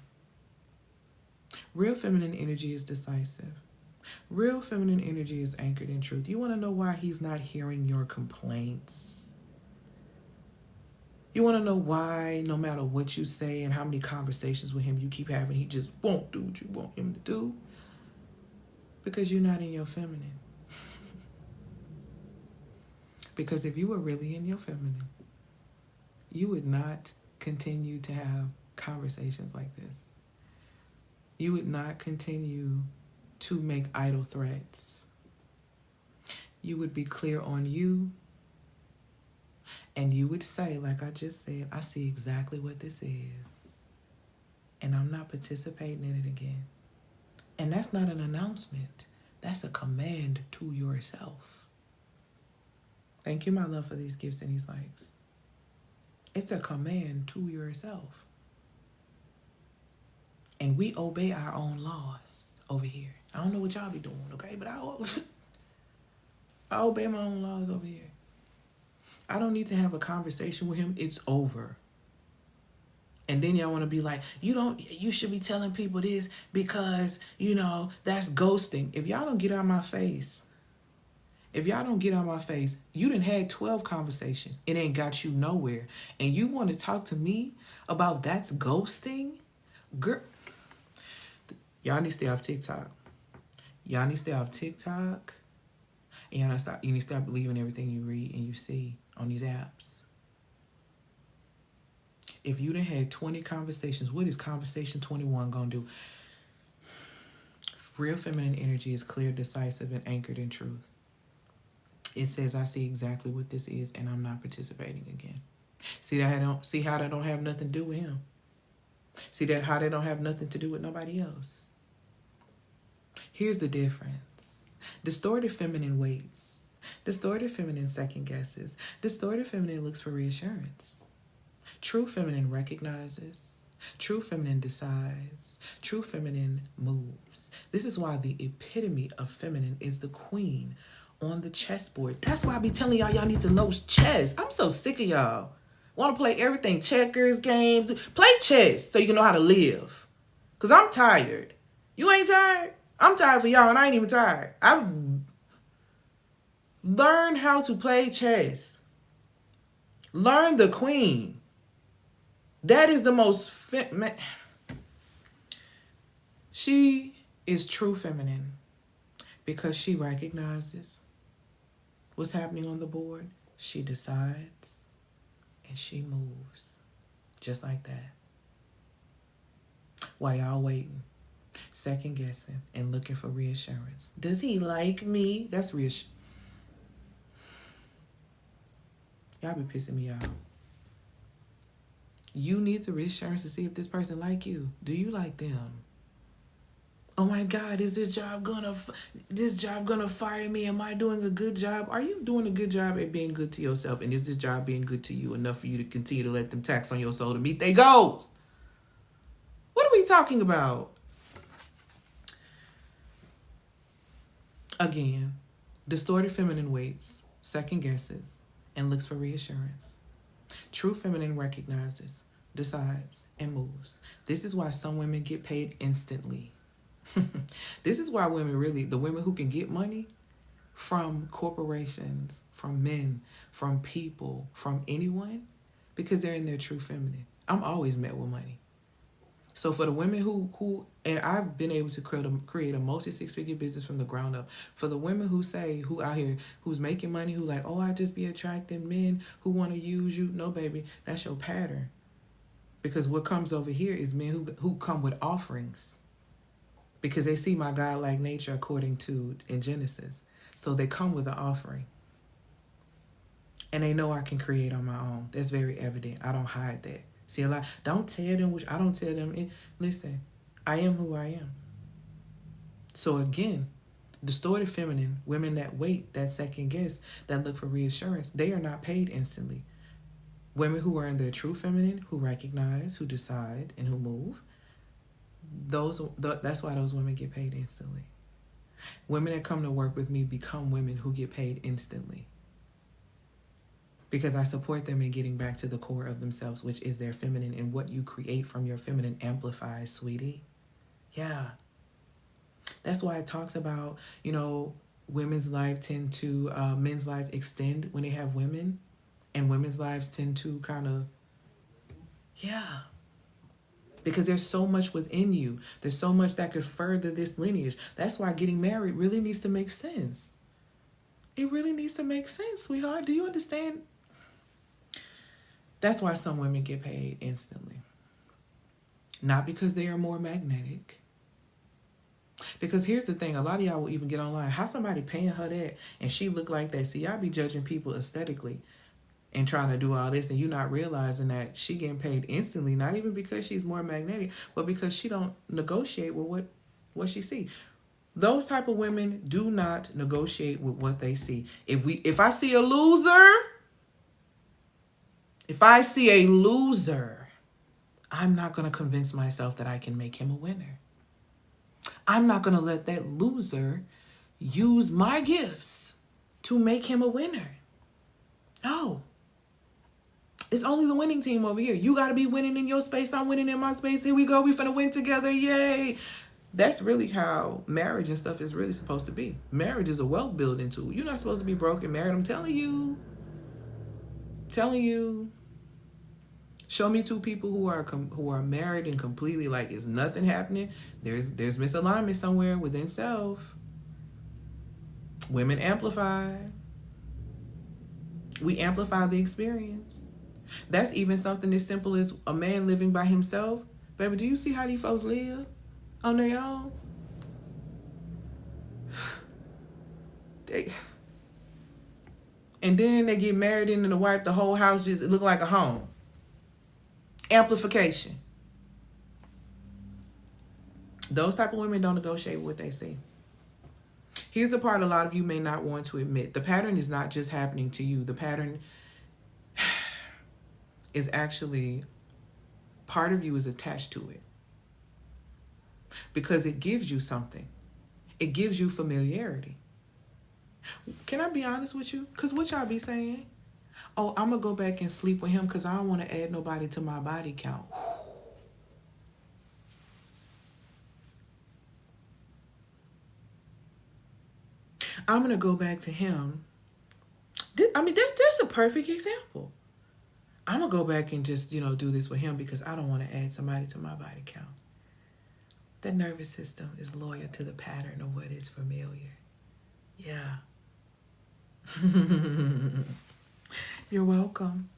Real feminine energy is decisive. Real feminine energy is anchored in truth. You want to know why he's not hearing your complaints? You want to know why, no matter what you say and how many conversations with him you keep having, he just won't do what you want him to do? Because you're not in your feminine. Because if you were really in your feminine, you would not continue to have conversations like this. You would not continue to make idle threats. You would be clear on you. And you would say, like I just said, I see exactly what this is. And I'm not participating in it again. And that's not an announcement. That's a command to yourself. Thank you, my love, for these gifts and these likes. It's a command to yourself. And we obey our own laws over here. I don't know what y'all be doing, okay? But I obey my own laws over here. I don't need to have a conversation with him. It's over. And then y'all want to be like, you should be telling people this because, that's ghosting. If y'all don't get out of my face, you done had 12 conversations. It ain't got you nowhere. And you want to talk to me about that's ghosting? Girl, y'all need to stay off TikTok. And you need to stop believing everything you read and you see on these apps. If you done had 20 conversations, what is conversation 21 gonna do? Real feminine energy is clear, decisive, and anchored in truth. It says, I see exactly what this is, and I'm not participating again. See how that don't have nothing to do with him. See how that don't have nothing to do with nobody else. Here's the difference. Distorted feminine waits. Distorted feminine second guesses. Distorted feminine looks for reassurance. True feminine recognizes. True feminine decides. True feminine moves. This is why the epitome of feminine is the queen on the chessboard. That's why I be telling y'all need to know chess. I'm so sick of y'all. Want to play everything, checkers, games. Play chess so you can know how to live. Because I'm tired. You ain't tired? I'm tired for y'all, and I ain't even tired. I've learned how to play chess. Learn the queen. That is the most... She is true feminine because she recognizes what's happening on the board. She decides. And she moves just like that. While y'all waiting, second guessing, and looking for reassurance. Does he like me? That's reassurance. Y'all be pissing me off. You need the reassurance to see if this person like you. Do you like them? Oh my God, is this job gonna fire me? Am I doing a good job? Are you doing a good job at being good to yourself? And is this job being good to you enough for you to continue to let them tax on your soul to meet their goals? What are we talking about? Again, distorted feminine waits, second guesses, and looks for reassurance. True feminine recognizes, decides, and moves. This is why some women get paid instantly. This is why the women who can get money from corporations, from men, from people, from anyone, because they're in their true feminine. I'm always met with money. So for the women who and I've been able to create a multi-six-figure business from the ground up. For the women who out here, who's making money, who like, oh, I just be attracting men who want to use you. No, baby, that's your pattern. Because what comes over here is men who come with offerings. Because they see my God-like nature according to in Genesis. So they come with an offering. And they know I can create on my own. That's very evident. I don't hide that. See, a lot, don't tell them, I don't tell them. Listen, I am who I am. So again, distorted feminine, women that wait, that second guess, that look for reassurance, they are not paid instantly. Women who are in their true feminine, who recognize, who decide, and who move, that's why those women get paid instantly. Women that come to work with me become women who get paid instantly. Because I support them in getting back to the core of themselves, which is their feminine, and what you create from your feminine amplifies, sweetie. Yeah. That's why it talks about, women's life tend to, men's life extend when they have women, and women's lives tend to kind of, because there's so much within you. There's so much that could further this lineage. That's why getting married really needs to make sense. It really needs to make sense, sweetheart. Do you understand? That's why some women get paid instantly. Not because they are more magnetic. Because here's the thing. A lot of y'all will even get online. How somebody paying her that and she look like that? See, y'all be judging people aesthetically and trying to do all this, and you not realizing that she getting paid instantly, not even because she's more magnetic, but because she don't negotiate with what she see. Those type of women do not negotiate with what they see. If I see a loser, I'm not going to convince myself that I can make him a winner. I'm not going to let that loser use my gifts to make him a winner. No. It's only the winning team over here. You got to be winning in your space. I'm winning in my space. Here we go. We finna win together. Yay. That's really how marriage and stuff is really supposed to be. Marriage is a wealth building tool. You're not supposed to be broke and married. I'm telling you. Show me two people who are married and completely like is nothing happening. There's misalignment somewhere within self. Women amplify. We amplify the experience. That's even something as simple as a man living by himself. Baby, do you see how these folks live on their own? They, and then they get married into the wife, the whole house just look like a home. Amplification. Those type of women don't negotiate what they see. Here's the part a lot of you may not want to admit. The pattern is not just happening to you. The pattern is actually, part of you is attached to it. Because it gives you something. It gives you familiarity. Can I be honest with you? Because what y'all be saying? Oh, I'm going to go back and sleep with him because I don't want to add nobody to my body count. I'm going to go back to him. There's a perfect example. I'm going to go back and just, do this with him because I don't want to add somebody to my body count. The nervous system is loyal to the pattern of what is familiar. Yeah. You're welcome.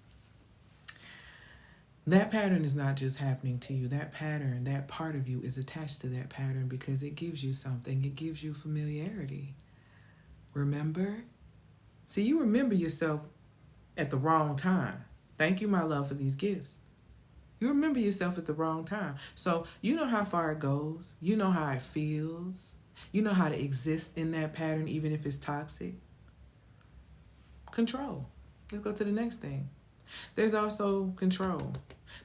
That pattern is not just happening to you. That pattern, that part of you is attached to that pattern because it gives you something. It gives you familiarity. Remember? See, you remember yourself at the wrong time. Thank you, my love, for these gifts. You remember yourself at the wrong time. So you know how far it goes. You know how it feels. You know how to exist in that pattern even if it's toxic. Control. Let's go to the next thing. There's also control.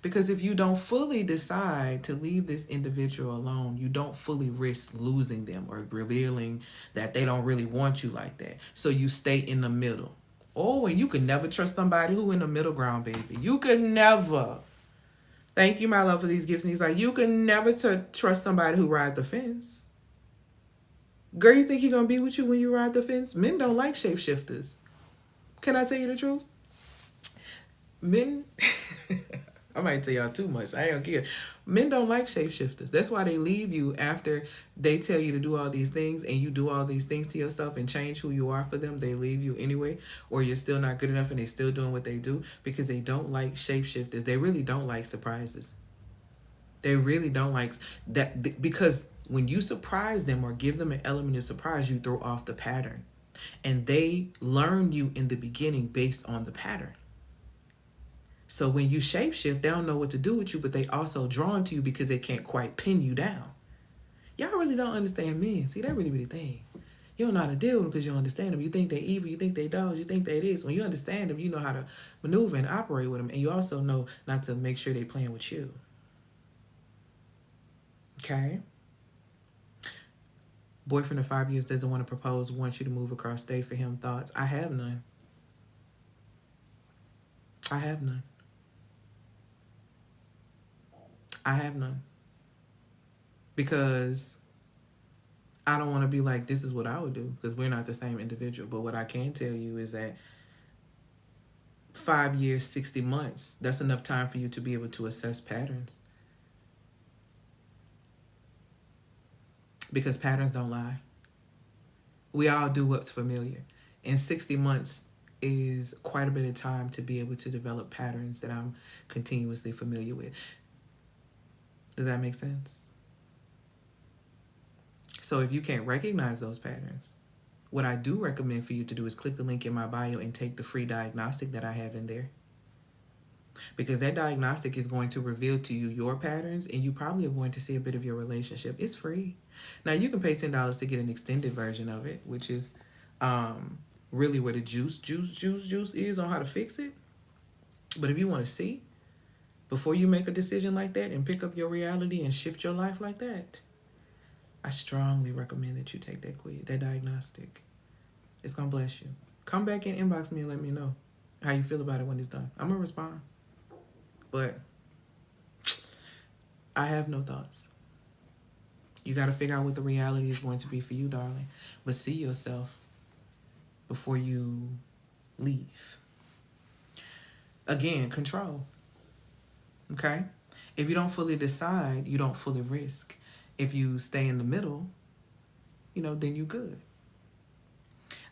Because if you don't fully decide to leave this individual alone, you don't fully risk losing them or revealing that they don't really want you like that. So you stay in the middle. Oh, and you can never trust somebody who in the middle ground, baby. You could never. Thank you, my love, for these gifts. And he's like, you can never trust somebody who rides the fence. Girl, you think he's going to be with you when you ride the fence? Men don't like shapeshifters. Can I tell you the truth? Men, I might tell y'all too much. I don't care. Men don't like shapeshifters. That's why they leave you after they tell you to do all these things and you do all these things to yourself and change who you are for them. They leave you anyway, or you're still not good enough and they're still doing what they do because they don't like shapeshifters. They really don't like surprises. They really don't like that because when you surprise them or give them an element of surprise, you throw off the pattern. And they learn you in the beginning based on the pattern. So when you shapeshift, they don't know what to do with you, but they also drawn to you because they can't quite pin you down. Y'all really don't understand men. See, that really thing. You don't know how to deal with them because you don't understand them. You think they evil, you think they dogs, you think they this. When you understand them, you know how to maneuver and operate with them. And you also know not to make sure they playing with you. Okay? Boyfriend of 5 years doesn't want to propose, wants you to move across state for him. Thoughts? I have none. I have none. I have none. Because I don't want to be like, this is what I would do, because we're not the same individual. But what I can tell you is that 5 years, 60 months, that's enough time for you to be able to assess patterns. Because patterns don't lie. We all do what's familiar. And 60 months is quite a bit of time to be able to develop patterns that I'm continuously familiar with. Does that make sense? So if you can't recognize those patterns, what I do recommend for you to do is click the link in my bio and take the free diagnostic that I have in there. Because that diagnostic is going to reveal to you your patterns, and you probably are going to see a bit of your relationship. It's free. Now, you can pay $10 to get an extended version of it, which is really where the juice is on how to fix it. But if you want to see, before you make a decision like that and pick up your reality and shift your life like that, I strongly recommend that you take that quiz, that diagnostic. It's going to bless you. Come back and inbox me and let me know how you feel about it when it's done. I'm going to respond. But I have no thoughts. You got to figure out what the reality is going to be for you, darling. But see yourself before you leave. Again, control. Okay? If you don't fully decide, you don't fully risk. If you stay in the middle, then you're good.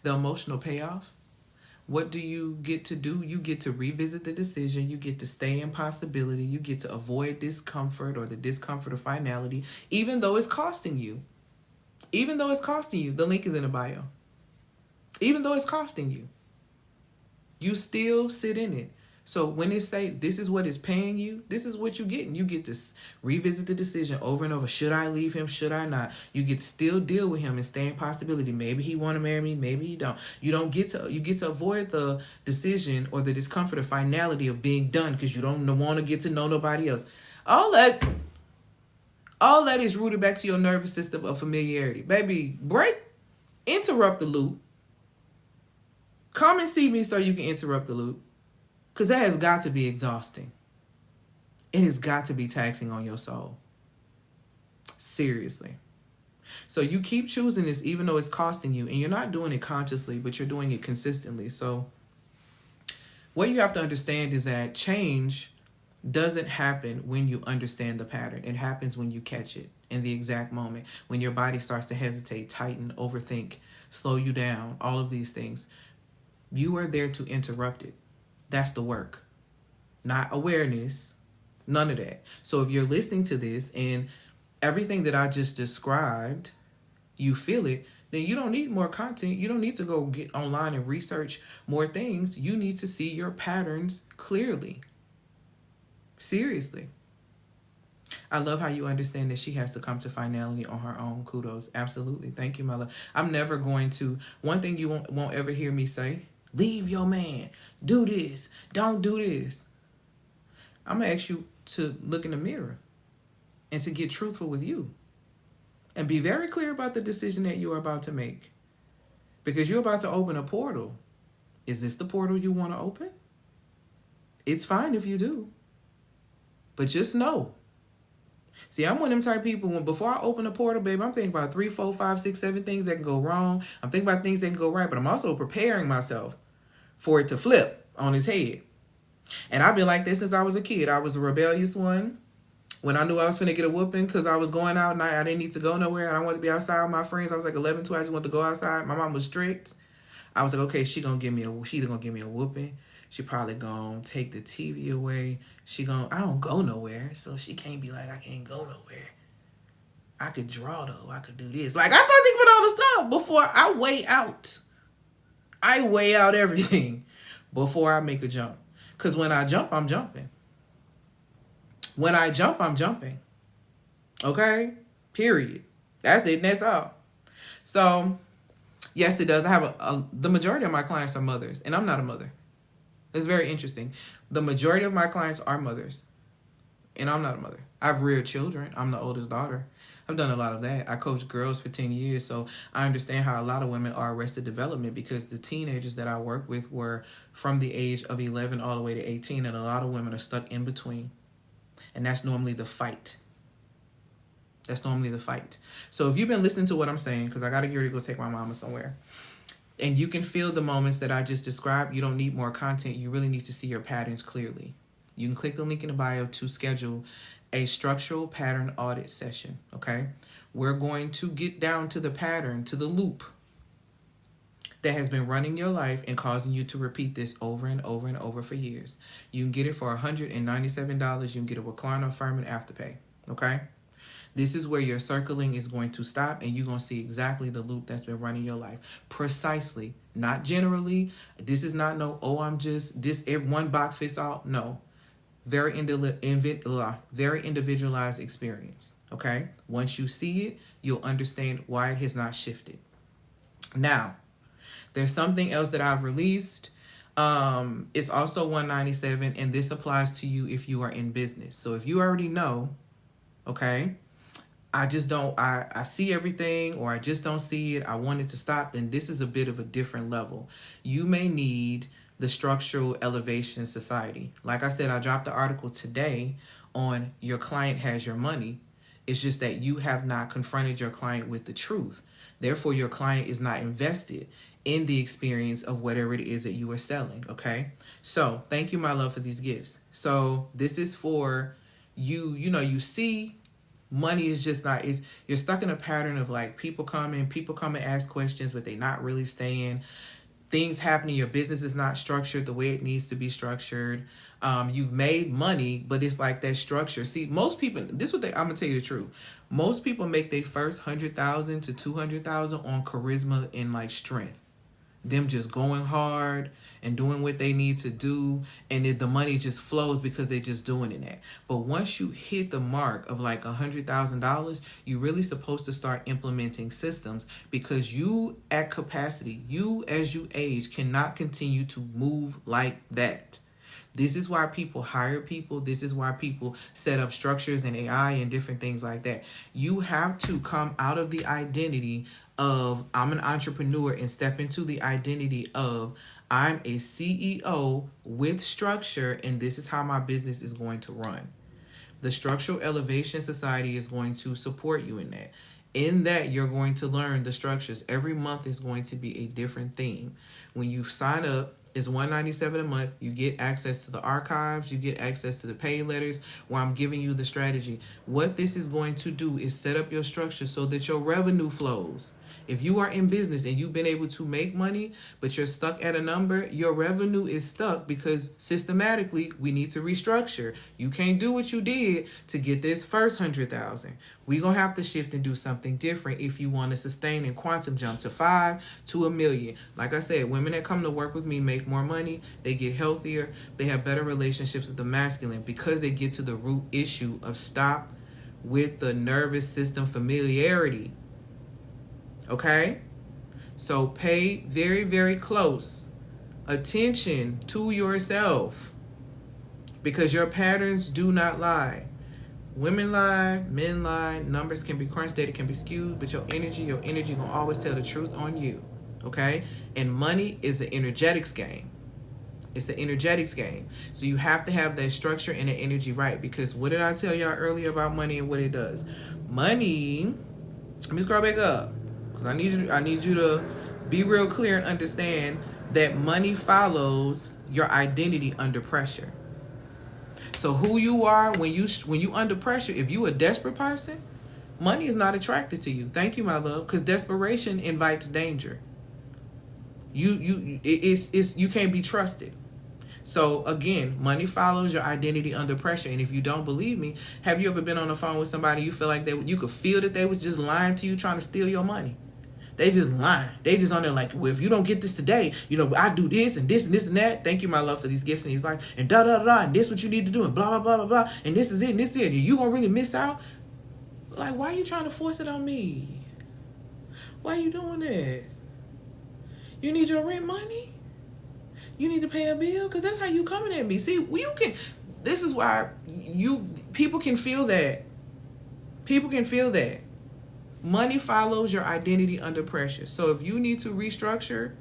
The emotional payoff, What do you get to do? You get to revisit the decision. You get to stay in possibility. You get to avoid discomfort or the discomfort of finality, even though it's costing you. Even though it's costing you. The link is in the bio. Even though it's costing you, you still sit in it. So when they say this is what is paying you, this is what you're getting. You get to revisit the decision over and over. Should I leave him? Should I not? You get to still deal with him and stay in possibility. Maybe he want to marry me. Maybe he don't. You get to avoid the decision or the discomfort of finality of being done because you don't want to get to know nobody else. All that is rooted back to your nervous system of familiarity. Baby, interrupt the loop. Come and see me so you can interrupt the loop. Because that has got to be exhausting. It has got to be taxing on your soul. Seriously. So you keep choosing this even though it's costing you. And you're not doing it consciously, but you're doing it consistently. So what you have to understand is that change doesn't happen when you understand the pattern. It happens when you catch it in the exact moment. When your body starts to hesitate, tighten, overthink, slow you down, all of these things. You are there to interrupt it. That's the work, not awareness, none of that. So if you're listening to this and everything that I just described, you feel it, then you don't need more content. You don't need to go get online and research more things. You need to see your patterns clearly. Seriously. I love how you understand that she has to come to finality on her own. Kudos. Absolutely. Thank you, my love. I'm never going to, one thing you won't ever hear me say, leave your man. Do this. Don't do this. I'm going to ask you to look in the mirror and to get truthful with you. And be very clear about the decision that you are about to make. Because you're about to open a portal. Is this the portal you want to open? It's fine if you do. But just know. See, I'm one of them type of people when before I open a portal, babe, I'm thinking about 3, 4, 5, 6, 7 things that can go wrong. I'm thinking about things that can go right, but I'm also preparing myself for it to flip on his head. And I've been like this since I was a kid. I was a rebellious one. When I knew I was finna get a whooping because I was going out and I didn't need to go nowhere and I wanted to be outside with my friends. I was like 11, 12. I just wanted to go outside. My mom was strict. I was like, okay, she's either gonna give me a whooping. She probably gonna take the TV away. I don't go nowhere, so she can't be like, I can't go nowhere. I could draw though. I could do this. Like I start thinking about all the stuff before I weigh out. I weigh out everything before I make a jump. Because when I jump, I'm jumping. When I jump, I'm jumping. Okay? Period. That's it. That's all. So, yes, it does. I have the majority of my clients are mothers, and I'm not a mother. It's very interesting. The majority of my clients are mothers, and I'm not a mother. I've reared children. I'm the oldest daughter. I've done a lot of that. I coached girls for 10 years, so I understand how a lot of women are arrested development because the teenagers that I work with were from the age of 11 all the way to 18, and a lot of women are stuck in between. And that's normally the fight. That's normally the fight. So if you've been listening to what I'm saying, because I got to get ready to go take my mama somewhere, and you can feel the moments that I just described, you don't need more content. You really need to see your patterns clearly. You can click the link in the bio to schedule a structural pattern audit session, okay? We're going to get down to the pattern, to the loop that has been running your life and causing you to repeat this over and over and over for years. You can get it for $197. You can get a recliner, firm, and afterpay, okay? This is where your circling is going to stop and you're going to see exactly the loop that's been running your life. Precisely, not generally. This is not I'm just, this one box fits all. No. Very individualized experience, okay? Once you see it, you'll understand why it has not shifted. Now, there's something else that I've released. It's also $197, and this applies to you if you are in business. So if you already know, okay, I see everything, or I just don't see it, I want it to stop, then this is a bit of a different level. You may need the Structural Elevation Society. Like I said, I dropped the article today on Your Client Has Your Money. It's just that you have not confronted your client with the truth. Therefore, your client is not invested in the experience of whatever it is that you are selling, okay? So, thank you, my love, for these gifts. So, this is for you, you see money is just not, you're stuck in a pattern of like people come and ask questions, but they not really staying. things happening. Your business is not structured the way it needs to be structured. You've made money, but it's like that structure. See, most people, I'm gonna tell you the truth. Most people make their first 100,000 to 200,000 on charisma and like strength. Them just going hard and doing what they need to do, and the money just flows because they're just doing it. But once you hit the mark of like $100,000, you're really supposed to start implementing systems, because you at capacity, you as you age cannot continue to move like that. This is why people hire people. This is why people set up structures and AI and different things like that. You have to come out of the identity of I'm an entrepreneur and step into the identity of I'm a CEO with structure, and this is how my business is going to run. The Structural Elevation Society is going to support you in that. In that, you're going to learn the structures. Every month is going to be a different theme. When you sign up, it's $197 a month. You get access to the archives. You get access to the pay letters where I'm giving you the strategy. What this is going to do is set up your structure so that your revenue flows. If you are in business and you've been able to make money, but you're stuck at a number, your revenue is stuck because systematically we need to restructure. You can't do what you did to get this first 100,000. We're going to have to shift and do something different if you want to sustain and quantum jump to 5 to $1 million. Like I said, women that come to work with me make more money, they get healthier, they have better relationships with the masculine, because they get to the root issue of stop with the nervous system familiarity. Okay? So pay very, very close attention to yourself, because your patterns do not lie. Women lie, men lie, numbers can be crunched, data can be skewed, but your energy gonna always tell the truth on you. Okay? And money is an energetics game. It's an energetics game. So you have to have that structure and the energy right, because what did I tell y'all earlier about money and what it does? Money, let me scroll back up, because I need you to be real clear and understand that money follows your identity under pressure. So who you are when you under pressure, if you a desperate person, money is not attracted to you. Thank you, my love, because desperation invites danger. You can't be trusted. So again, money follows your identity under pressure. And if you don't believe me, have you ever been on the phone with somebody you feel like you could feel that they was just lying to you, trying to steal your money? They just lying. They just on there like, well, if you don't get this today, I do this and this and this and that. Thank you, my love, for these gifts and these life, and da da da da, and this what you need to do, and blah blah blah blah blah, and this is it, and this is it. You gonna really miss out? Like, why are you trying to force it on me? Why are you doing that? You need your rent money? You need to pay a bill? Because that's how you coming at me. See, you can. This is why people can feel that. People can feel that. Money follows your identity under pressure. So if you need to restructure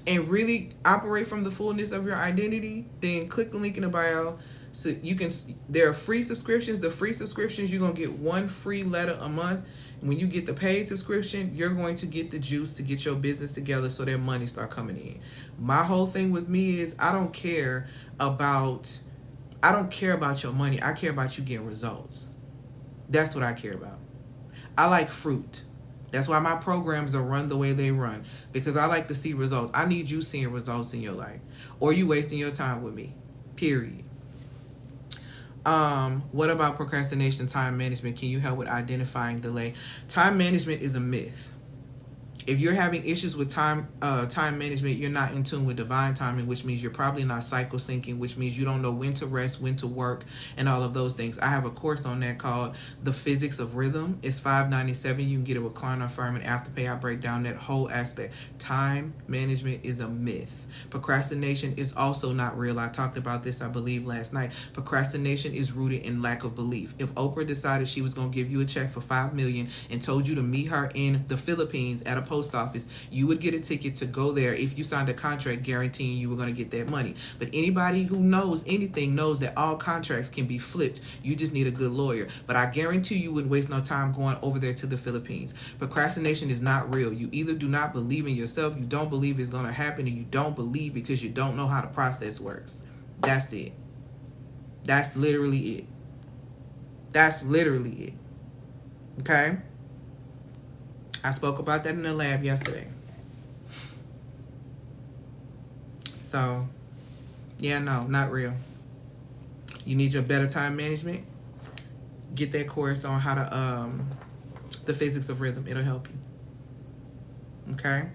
and really operate from the fullness of your identity, then click the link in the bio. So there are free subscriptions. The free subscriptions, you're going to get one free letter a month. When you get the paid subscription, you're going to get the juice to get your business together so that money start coming in. My whole thing with me is I don't care about your money. I care about you getting results. That's what I care about. I like fruit. That's why my programs are run the way they run, because I like to see results. I need you seeing results in your life, or you wasting your time with me, period. What about procrastination, time management? Can you help with identifying delay? Time management is a myth. If you're having issues with time management, you're not in tune with divine timing, which means you're probably not cycle syncing, which means you don't know when to rest, when to work, and all of those things. I have a course on that called The Physics of Rhythm. It's $597. You can get it with Klarna, Firm, and Afterpay. I break down that whole aspect. Time management is a myth. Procrastination is also not real. I talked about this, I believe, last night. Procrastination is rooted in lack of belief. If Oprah decided she was going to give you a check for $5 million and told you to meet her in the Philippines at a post office, you would get a ticket to go there if you signed a contract guaranteeing you were going to get that money. But anybody who knows anything knows that all contracts can be flipped. You just need a good lawyer. But I guarantee you wouldn't waste no time going over there to the Philippines. Procrastination is not real. You either do not believe in yourself, you don't believe it's going to happen, and you don't believe because you don't know how the process works. That's it. That's literally it. That's literally it. Okay? I spoke about that in the lab yesterday. So, yeah, no, not real. You need your better time management. Get that course on how to the physics of rhythm. It'll help you. Okay?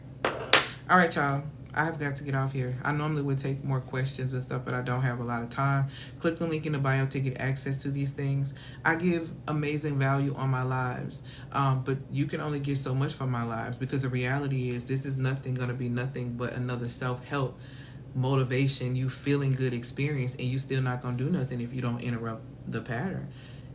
All right, y'all. I have got to get off here. I normally would take more questions and stuff, but I don't have a lot of time. Click the link in the bio to get access to these things. I give amazing value on my lives, but you can only get so much from my lives, because the reality is this is nothing going to be nothing but another self-help, motivation, you feeling good experience, and you still not going to do nothing if you don't interrupt the pattern.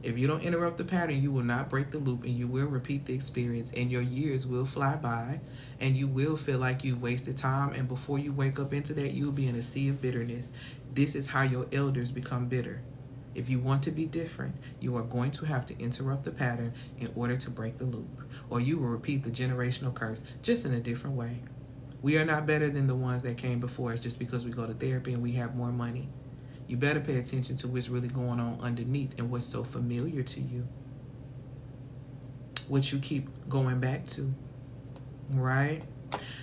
If you don't interrupt the pattern, you will not break the loop, and you will repeat the experience, and your years will fly by, and you will feel like you wasted time, and before you wake up into that, you'll be in a sea of bitterness. This is how your elders become bitter. If you want to be different, you are going to have to interrupt the pattern in order to break the loop, or you will repeat the generational curse, just in a different way. We are not better than the ones that came before us just because we go to therapy and we have more money. You better pay attention to what's really going on underneath and what's so familiar to you. What you keep going back to. Right?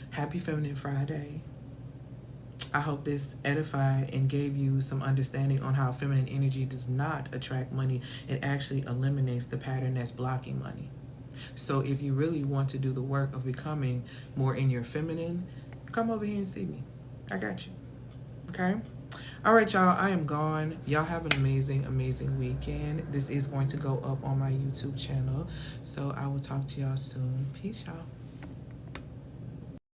Happy Feminine Friday. I hope this edified and gave you some understanding on how feminine energy does not attract money. It actually eliminates the pattern that's blocking money. So if you really want to do the work of becoming more in your feminine, come over here and see me. I got you. Okay? All right, y'all. I am gone. Y'all have an amazing, amazing weekend. This is going to go up on my YouTube channel. So I will talk to y'all soon. Peace, y'all.